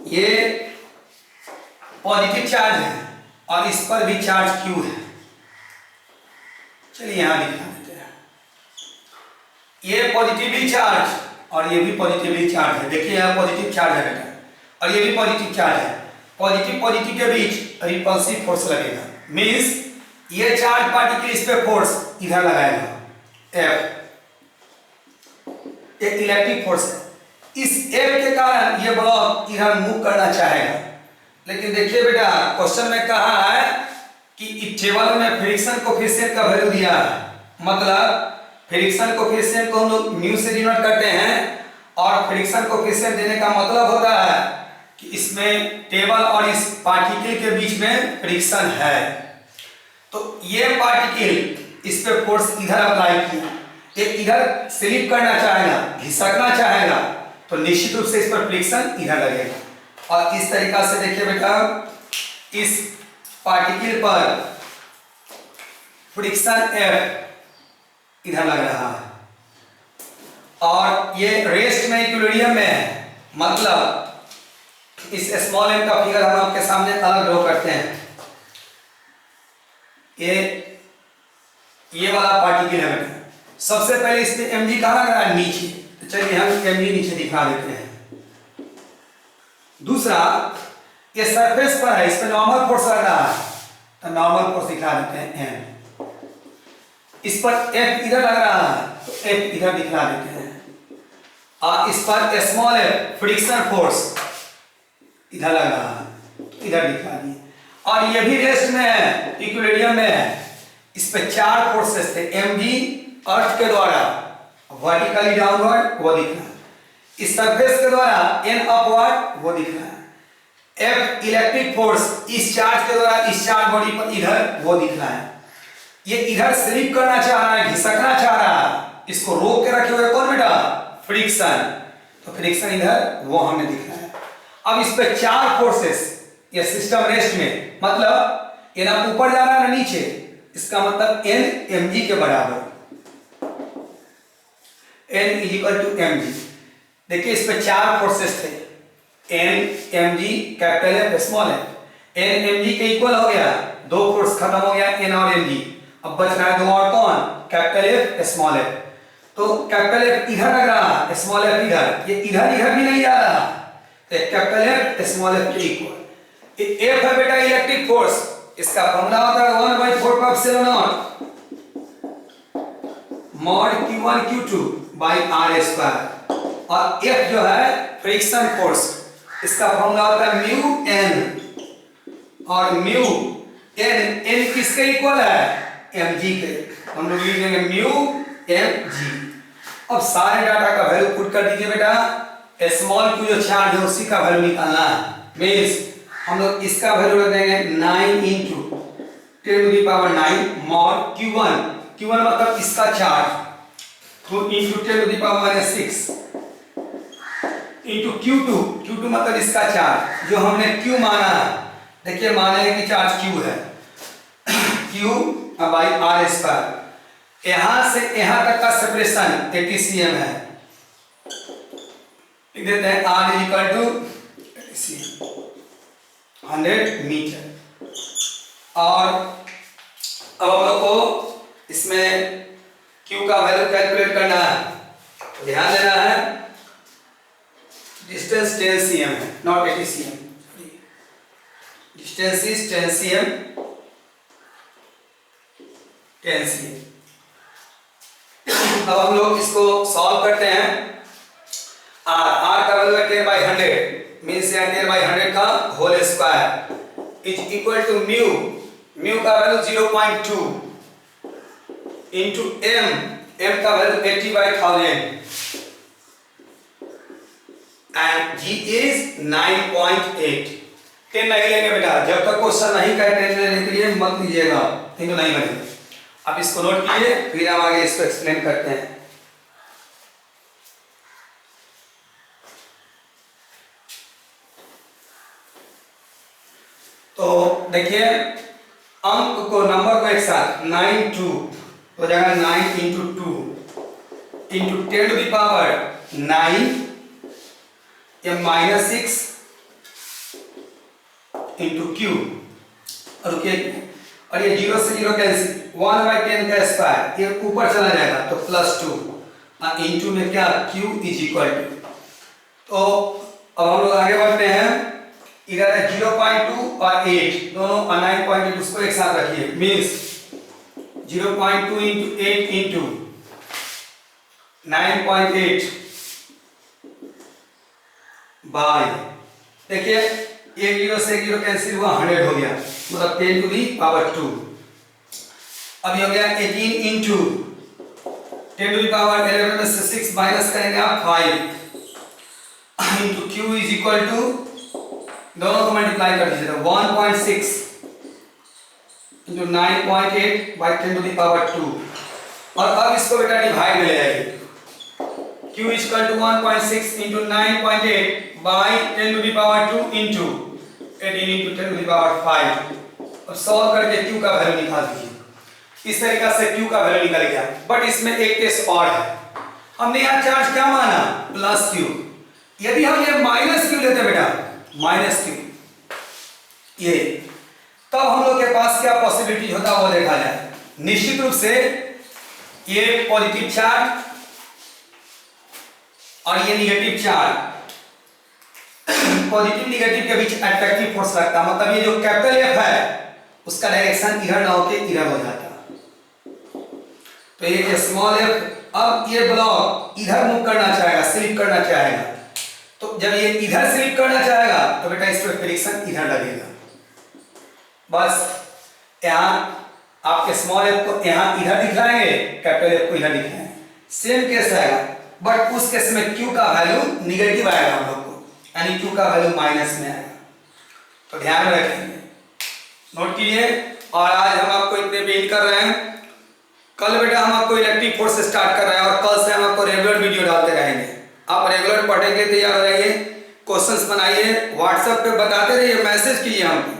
ये पॉजिटिव चार्ज है और इस पर भी चार्ज Q है। चलिए यहां दिखा देते हैं, ये पॉजिटिवली चार्ज और ये भी पॉजिटिवली चार्ज है। देखिए यहां पॉजिटिव चार्ज है बेटा और ये भी पॉजिटिव चार्ज है। पॉजिटिव पॉजिटिव के बीच रिपल्सिव फोर्स लगेगा, मींस ये चार्ज पार्टिकल इस पे फोर्स इधर लगाएगा F, एक इलेक्ट्रिक फोर्स है। इस F के कारण ये ब्लॉक इधर मूव करना चाहेगा, लेकिन देखिए बेटा क्वेश्चन में कहा है कि इस टेबल में फ्रिक्शन कोफिशिएंट का वैल्यू दिया है, मतलब फ्रिक्शन कोफिशिएंट को हम लोग म्यू से डिनोट करते हैं और फ्रिक्शन कोफिशिएंट देने का मतलब होता है कि इसमें टेबल और इस पार्टिकल के बीच में फ्रिक्शन है। तो ये पार्टिकल इस पे फोर्स इधर अप्लाई किया, ये इधर स्लिप करना चाहेगा, घिसकना चाहेगा, तो निश्चित रूप से इस पर फ्रिक्शन इधर लगेगा। और इस तरीका से देखिए बेटा, इस पार्टिकल पर फ्रिक्शन F इधर लग रहा है और ये रेस्ट में इक्विलिब्रियम में है, मतलब इस स्मॉल m का फिगर हम आपके सामने अलग ड्रॉ करते हैं। ये वाला पार्टिकल है बेटा, सबसे पहले इस पे mg कहाँ लग रहा है नीचे, तो चलिए हम mg नीचे दिखा देते हैं। दूसरा, ये सरफेस पर है, इस पे नॉर्मल फोर्स लग रहा है, तो नॉर्मल फोर्स दिखा देते हैं m। इस पर F इधर लग रहा है तो F इधर दिखा देते हैं, और इस पर स्मॉल f फ्रिक्शन फोर्स इधर लग रहा है तो इधर दिखा दिए। और ये भी रेस्ट में है, इक्विलिब्रियम में है। इस पे चार फोर्सेस थे, mg अर्थ के द्वारा वर्टिकली डाउनवर्ड वो दिख रहा है, इस सरफेस के द्वारा n अपवर्ड वो दिख रहा है, F इलेक्ट्रिक फोर्स इस चार्ज के द्वारा इस चार्ज बॉडी पर इधर वो दिख रहा है। ये इधर स्लिप करना चाह रहा है, घिसकना चाह रहा है, इसको रोक के रखे हुए कौन बेटा फ्रिक्शन, तो फ्रिक्शन इधर वो हमें दिख रहा है। अब इस पे चार फोर्सेस, ये सिस्टम रेस्ट में, मतलब ये ना ऊपर जा रहा है ना नीचे, इसका मतलब n mg के बराबर, n इक्वल टू mg। देखिए इस पे चार फोर्सेस थे, n mg capital F small f, n mg के इक्वल हो गया, दो फोर्स खत्म हो गया n और mg, अब बच रहा है दो और कौन, कैपिटल F स्मॉल f। तो कैपिटल F इधर लग रहा है, स्मॉल f इधर, ये इधर इधर भी नहीं जा रहा, तो कैपिटल F स्मॉल f के इक्वल। F है बेटा इलेक्ट्रिक फोर्स, इसका फॉर्मूला होता है 1/4 mod q1 q2 by r square, और F जो है फ्रिक्शन फोर्स, इसका फॉर्मूला होता है म्यू n, और म्यू n किसके इक्वल है mg के, हम लोग लिखेंगे म्यू mg। अब सारे डाटा का वैल्यू पुट कर दीजिए बेटा, स्मॉल q जो चार्ज है उसी का वैल्यू निकालना है, मींस हम लोग इसका वैल्यू रख देंगे 9 × 10⁹ mod q1 Q1 मतलब इसका चार्ज, तो इंटू 10⁻⁻⁶ इंटू Q2 मतलब इसका चार्ज जो हमने Q माना है। देखिए माने हैं कि चार्ज Q है, Q बाई आर स्क्वायर। यहां से यहां तक का सेपरेशन 80 cm है, लिख देते हैं R इक्वल टू 100 मीटर। और अब हम लोग को इसमें Q का वैल्यू कैलकुलेट करना है, तो ध्यान देना है डिस्टेंस 10 cm है, not 80 cm, distance is 10 cm, 10 cm। अब हम लोग इसको सॉल्व करते हैं। R का वैल्यू है 10/100, मीन्स 10/100 का whole square is equal to mu का वैल्यू 0.2 इंटू m का वैल्यू 80/1000 एंड g इज 9.8। 10 नहीं लेंगे बेटा, जब तक क्वेश्चन नहीं कहे 10 लेने के लिए मत लीजिएगा, नहीं तो नहीं बनेगा। आप इसको नोट कीजिए, फिर हम आगे इसको एक्सप्लेन करते हैं। तो देखिए अंक को, नंबर को एक साथ 9 2 हो जाएगा, 9 इंटू 2 इंटू 10⁻9 या -6 इंटू Q, और और ये 0 से 0 कैंसिल, 1/10 का स्क्वायर ये ऊपर चला जाएगा तो +2 इंटू में क्या Q इज इक्वल टू। तो अब हम लोग आगे बढ़ते हैं, इधर है 0.2 और 8 दोनों, 9.8 उसको एक साथ रखिए, मीन्स 0.2 इंटू 8 इंटू 9.8 बाय, देखिए एक 0 से 0 कैंसिल हुआ, 100 हो गया, मतलब 10⁻²। अब ये हो गया 18 इंटू 10⁻11 में से 6 माइनस करेंगे आप 5 into Q is equal to, दोनों को मल्टीप्लाई कर दीजिएगा, 1.6 इंटू 9.8 बाई 10⁻²। और अब इसको बेटा डिवाइड में ले जाइए, Q is equal to 1.6 into 9.8 by 10⁻² into 18 into 10⁻5। अब सॉल्व करके Q का वैल्यू निकाल दीजिए। इस तरीका से Q का वैल्यू निकल गया, बट इसमें एक केस और है। हमने यहाँ चार्ज क्या माना, +Q। यदि हम ये -Q लेते बेटा, -Q ये, तब हम लोग के पास क्या पॉसिबिलिटी होता है वो देखा जाए। निश्चित रूप से ये पॉजिटिव चार्ज और ये निगेटिव चार्ज, पॉजिटिव निगेटिव के बीच अट्रैक्टिव फोर्स लगता है, मतलब ये जो कैपिटल F है उसका डायरेक्शन इधर ना होके इधर हो जाता है। तो ये स्मॉल f, अब ये ब्लॉक इधर मूव करना चाहेगा, स्लिप करना चाहेगा, तो जब ये इधर स्लिप करना चाहेगा तो बेटा इस पर फ्रिक्शन इधर लगेगा। बस यहाँ आपके स्मॉल f को यहाँ इधर दिखाएंगे, कैपिटल F को इधर दिखाएंगे, सेम केस आएगा, बट उस केस में Q का वैल्यू निगेटिव आएगा हम लोग को, यानी Q का वैल्यू माइनस में आएगा। तो ध्यान में रखेंगे, नोट कीजिए। और आज हम आपको इतने पेज कर रहे हैं, कल बेटा हम आपको इलेक्ट्रिक फोर्स से स्टार्ट कर रहे हैं और कल से हम आपको रेगुलर वीडियो डालते रहेंगे। आप रेगुलर पढ़ने के लिए तैयार रहिए, क्वेश्चंस बनाइए, व्हाट्सएप पे बताते रहिए, मैसेज कीजिए हमको।